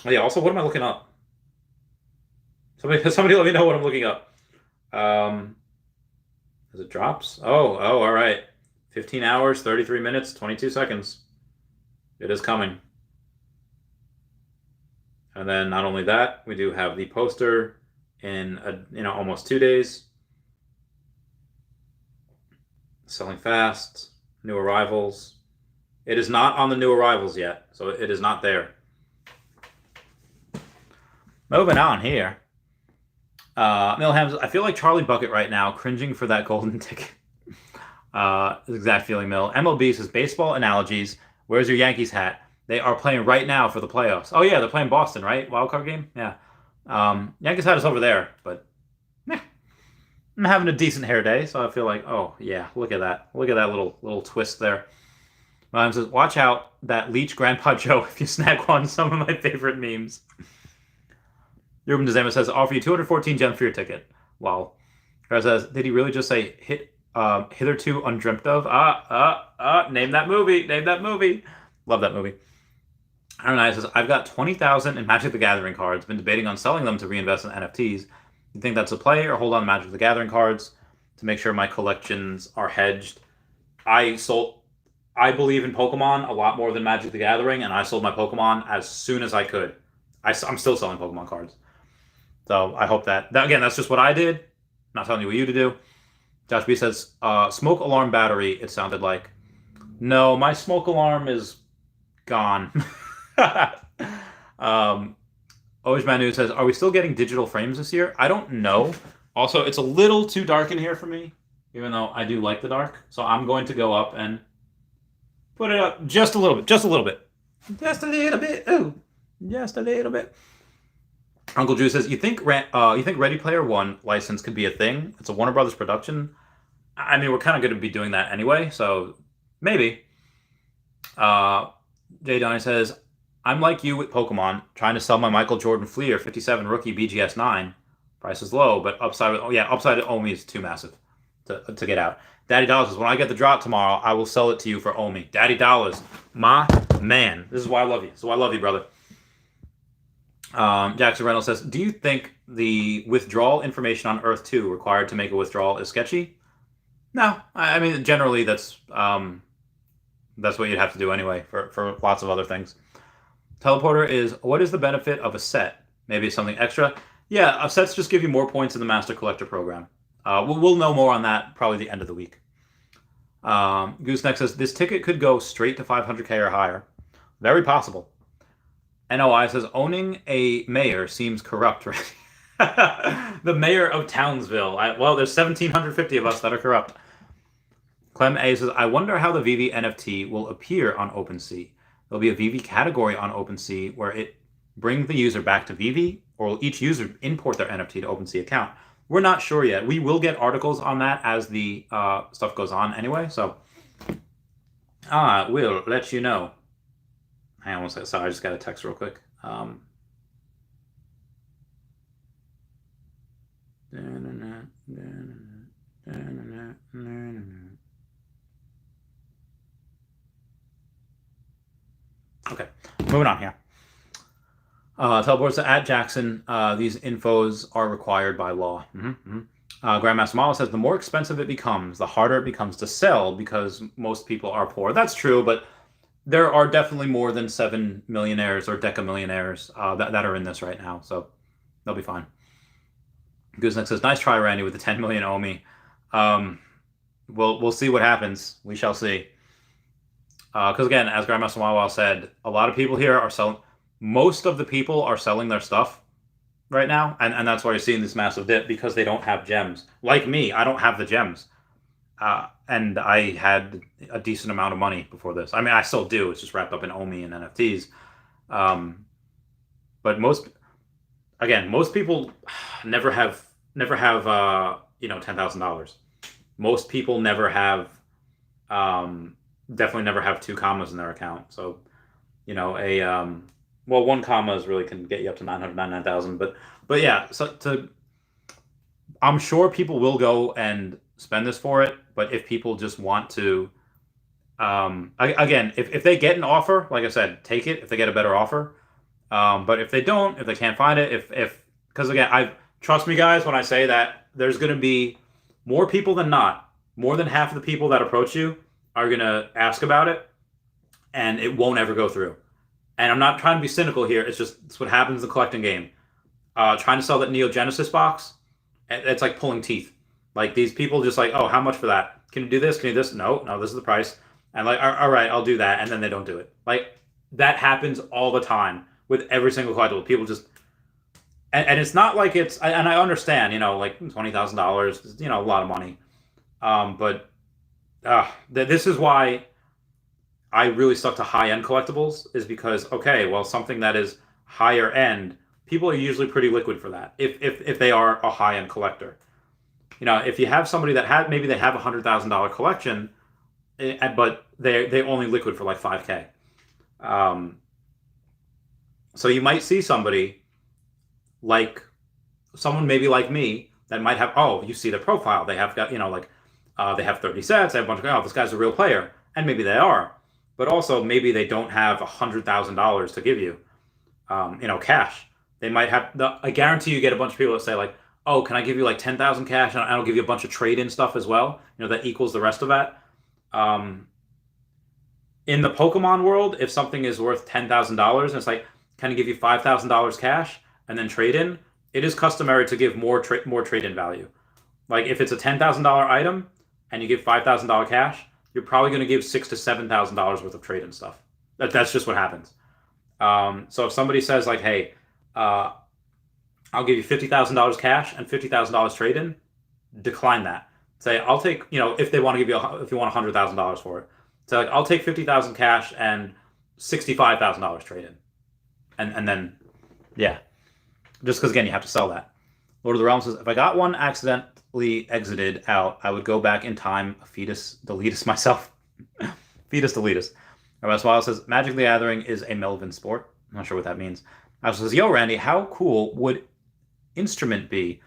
Oh, yeah, also, what am I looking up? Somebody let me know what I'm looking up. As it drops? Oh, all right. 15 hours, 33 minutes, 22 seconds. It is coming. And then not only that, we do have the poster in almost 2 days. Selling fast, new arrivals. It is not on the new arrivals yet, so it is not there. Moving on here. Milham, I feel like Charlie Bucket right now, cringing for that golden ticket. Exact feeling, Mill. MLB says baseball analogies. Where's your Yankees hat? They are playing right now for the playoffs. Oh yeah, they're playing Boston, right? Wild card game. Yeah. Yankees hat is over there, but I'm having a decent hair day, so I feel like, oh yeah, look at that. Look at that little twist there. Milham says, watch out that leech Grandpa Joe if you snag one. Some of my favorite memes. Ruben Dezema says, offer you 214 gems for your ticket. Wow. Gar says, did he really just say hitherto undreamt of? Name that movie. Name that movie. Love that movie. Aaron Knight says, I've got 20,000 in Magic the Gathering cards. Been debating on selling them to reinvest in NFTs. You think that's a play or hold on to Magic the Gathering cards to make sure my collections are hedged? I believe in Pokemon a lot more than Magic the Gathering, and I sold my Pokemon as soon as I could. I'm still selling Pokemon cards. So I hope that again, that's just what I did. I'm not telling you what you to do. Josh B says, smoke alarm battery, it sounded like. No, my smoke alarm is gone. Oj Manu says, are we still getting digital frames this year? I don't know. Also, it's a little too dark in here for me, even though I do like the dark. So I'm going to go up and put it up just a little bit. Just a little bit. Just a little bit. Ooh. Just a little bit. Uncle Drew says, you think Ready Player One license could be a thing? It's a Warner Brothers production. I mean, we're kind of going to be doing that anyway, so maybe. Jay Donnie says, I'm like you with Pokemon, trying to sell my Michael Jordan Fleer 57 rookie BGS 9. Price is low, but upside of OMI is too massive to get out. Daddy Dollars says, when I get the drop tomorrow, I will sell it to you for OMI. Daddy Dollars, my man. This is why I love you. This is why I love you, brother. Jackson Reynolds says, do you think the withdrawal information on Earth 2 required to make a withdrawal is sketchy? No. I mean, generally that's what you'd have to do anyway for lots of other things. Teleporter is, what is the benefit of a set? Maybe it's something extra? Yeah, sets just give you more points in the Master Collector program. We'll know more on that probably the end of the week. Gooseneck says, this ticket could go straight to 500K or higher. Very possible. NOI says, owning a mayor seems corrupt, right? The mayor of Townsville. Well, there's 1,750 of us that are corrupt. Clem A says, I wonder how the Veve NFT will appear on OpenSea. There'll be a Veve category on OpenSea where it brings the user back to Veve, or will each user import their NFT to OpenSea account? We're not sure yet. We will get articles on that as the stuff goes on anyway, so I will let you know. Hang on one second. Sorry, I just got a text real quick. Okay, moving on here. Teleports to @Jackson. These infos are required by law. Grandmaster Mala says the more expensive it becomes, the harder it becomes to sell because most people are poor. That's true, but there are definitely more than 7 millionaires or decamillionaires that are in this right now, so they'll be fine. Gooseneck says, nice try, Randy, with the 10 million OMI. We'll see what happens. We shall see. Because again, as Grandmaster Mala said, a lot of people here are selling. Most of the people are selling their stuff right now, and that's why you're seeing this massive dip, because they don't have gems. Like me, I don't have the gems. And I had a decent amount of money before this. I mean, I still do. It's just wrapped up in OMI and NFTs. But most people never have $10,000. Most people never have, definitely never have 2 commas in their account. So, well, 1 comma really can get you up to 999,000. But yeah, I'm sure people will go and spend this for it. But if people just want to, again, if they get an offer, like I said, take it if they get a better offer. But if they don't, if they can't find it, because again, trust me, guys, when I say that there's going to be more people than not, more than half of the people that approach you are going to ask about it, and it won't ever go through. And I'm not trying to be cynical here. It's what happens in the collecting game. Trying to sell that Neo Genesis box, it's like pulling teeth. Like, these people just like, oh, how much for that? Can you do this? Can you do this? No, this is the price. And like, all right, I'll do that. And then they don't do it. Like, that happens all the time with every single collectible. People just, and it's not like it's, and I understand, like $20,000, a lot of money. But this is why I really stuck to high-end collectibles, is because, okay, well, something that is higher end, people are usually pretty liquid for that if they are a high-end collector. If you have somebody that maybe they have a $100,000 collection, but they only liquid for like 5K. So you might see somebody like someone maybe like me that might have, you see their profile, they have got, they have 30 sets, they have a bunch of, this guy's a real player, and maybe they are, but also maybe they don't have $100,000 to give you, cash. They might have I guarantee you get a bunch of people that say like, oh, can I give you like 10,000 cash and I'll give you a bunch of trade-in stuff as well? That equals the rest of that. In the Pokemon world, if something is worth $10,000 and it's like, can I give you $5,000 cash and then trade in? It is customary to give more trade-in value. Like, if it's a $10,000 item and you give $5,000 cash, you're probably going to give $6,000 to $7,000 worth of trade-in stuff. That's just what happens. So if somebody says like, hey, I'll give you $50,000 cash and $50,000 trade-in, decline that. Say, I'll take, if they want to give you, if you want $100,000 for it, so like, I'll take 50,000 cash and $65,000 trade-in, and then, yeah, just because again you have to sell that. Lord of the Realms says, if I got one accidentally exited out, I would go back in time, fetus deletus myself. Fetus deletus. Everybody Smile says, Magic the Gathering is a Melvin sport. I'm not sure what that means. I also says, yo, Randy, how cool would instrument be?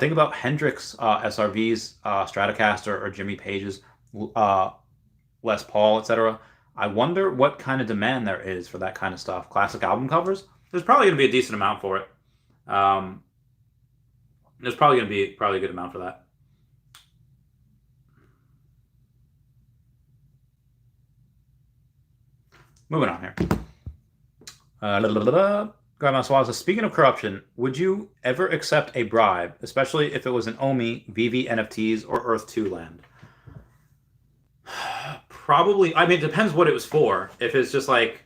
Think about Hendrix SRVs, Stratocaster, or Jimmy Page's Les Paul, etc. I wonder what kind of demand there is for that kind of stuff. Classic album covers? There's probably going to be a decent amount for it. There's probably going to be a good amount for that. Moving on here. Grandma Swaz says, speaking of corruption, would you ever accept a bribe, especially if it was an OMI, Veve NFTs, or Earth 2 land? probably, I mean, it depends what it was for. If it's just like,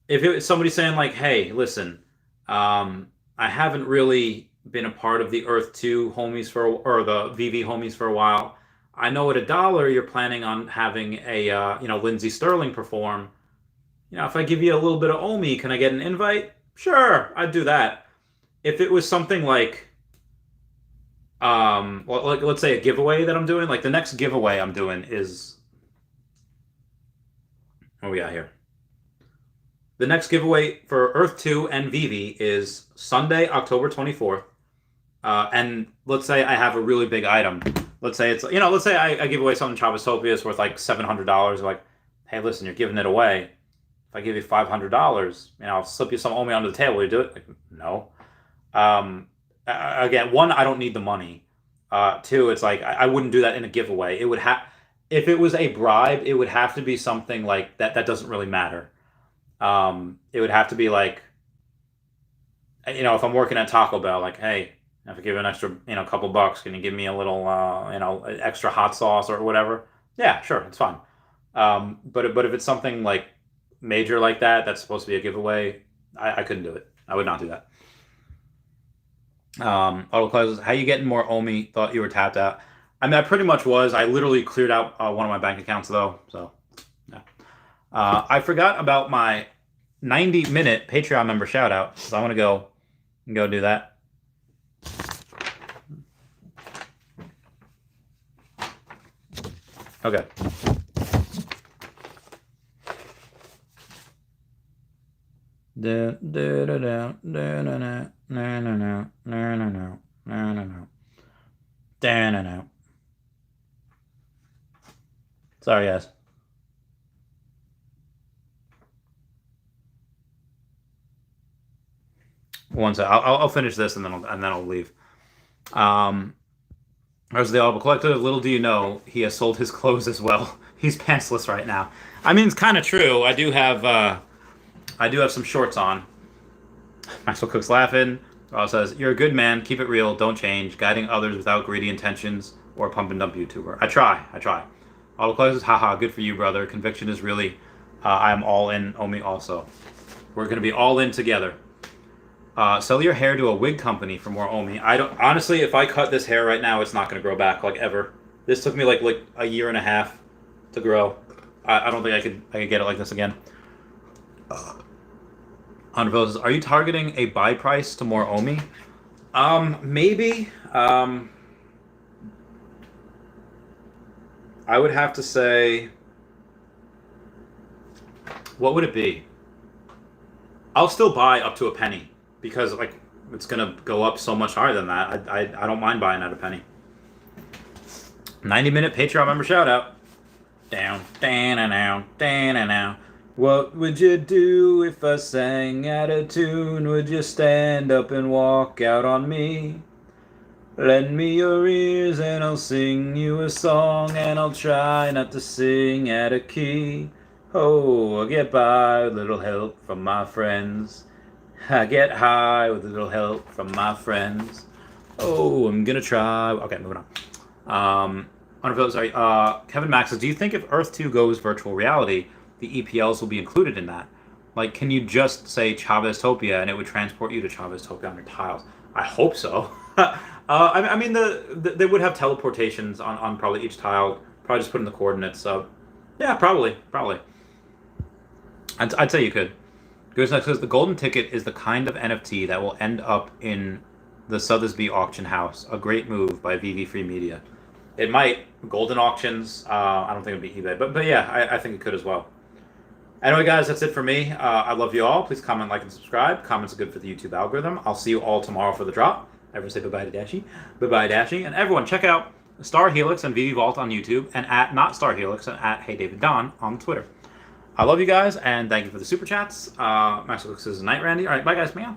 if it was somebody saying like, hey, listen, I haven't really been a part of the Earth 2 homies or the VV homies for a while. I know at $1 you're planning on having a, Lindsey Sterling perform. If I give you a little bit of OMI, can I get an invite? Sure, I'd do that. If it was something like, like let's say a giveaway that I'm doing, like the next giveaway I'm doing is, what we got here? The next giveaway for Earth 2 and Veve is Sunday, October 24th. And let's say I have a really big item. Let's say it's, let's say I give away something Chaveztopia's worth like $700. Like, hey, listen, you're giving it away. If I give you $500, I'll slip you some OMI under the table. You do it? Like, no. Again, one, I don't need the money. Two, it's like I wouldn't do that in a giveaway. It would have, if it was a bribe, it would have to be something like that. That doesn't really matter. It would have to be like, if I'm working at Taco Bell, like, hey, if I give you an extra, couple bucks, can you give me a little, extra hot sauce or whatever? Yeah, sure, it's fine. But if it's something like major like that, that's supposed to be a giveaway, I couldn't do it. I would not do that. Auto closes. How you getting more OMI? Thought you were tapped out. I mean, I pretty much was. I literally cleared out one of my bank accounts though. So, yeah. I forgot about my 90-minute Patreon member shout out. So I want to go do that. Okay. Sorry, guys. One sec. I'll finish this and then I'll leave. There's the Audible Collective. Little do you know, he has sold his clothes as well. He's pantsless right now. I mean, it's kind of true. I do have some shorts on. Maxwell Cook's laughing. Ross says, "You're a good man. Keep it real. Don't change. Guiding others without greedy intentions or a pump and dump YouTuber." I try. Auto closes. Haha. Good for you, brother. Conviction is really. I am all in. OMI also. We're gonna be all in together. Sell your hair to a wig company for more OMI. I don't honestly. If I cut this hair right now, it's not gonna grow back like ever. This took me like a year and a half to grow. I don't think I could get it like this again. Says, are you targeting a buy price to more OMI? Maybe. I would have to say, what would it be? I'll still buy up to a penny because like it's gonna go up so much higher than that. I don't mind buying at a penny. 90-minute Patreon member shout out. Down. What would you do if I sang out of tune? Would you stand up and walk out on me? Lend me your ears and I'll sing you a song, and I'll try not to sing out of key. Oh, I get by with a little help from my friends. I get high with a little help from my friends. Oh, I'm gonna try. Okay, moving on. Sorry, Kevin Max says, do you think if Earth 2 goes virtual reality, the EPLs will be included in that? Like, can you just say Chaveztopia and it would transport you to Chaveztopia on your tiles? I hope so. I mean, they would have teleportations on probably each tile. Probably just put in the coordinates. So, yeah, probably. I'd say you could. Goes next says, the golden ticket is the kind of NFT that will end up in the Sotheby's auction house. A great move by VV Free Media. It might. Golden auctions. I don't think it would be eBay. But yeah, I think it could as well. Anyway, guys, that's it for me. I love you all. Please comment, like, and subscribe. Comments are good for the YouTube algorithm. I'll see you all tomorrow for the drop. Everyone say bye-bye to Dashy. Bye-bye, Dashy. And everyone, check out Star Helix and Veve Vault on YouTube, and at Not Star Helix and at Hey David Don on Twitter. I love you guys, and thank you for the super chats. Max Lux is Night Randy. All right, bye, guys. Meow.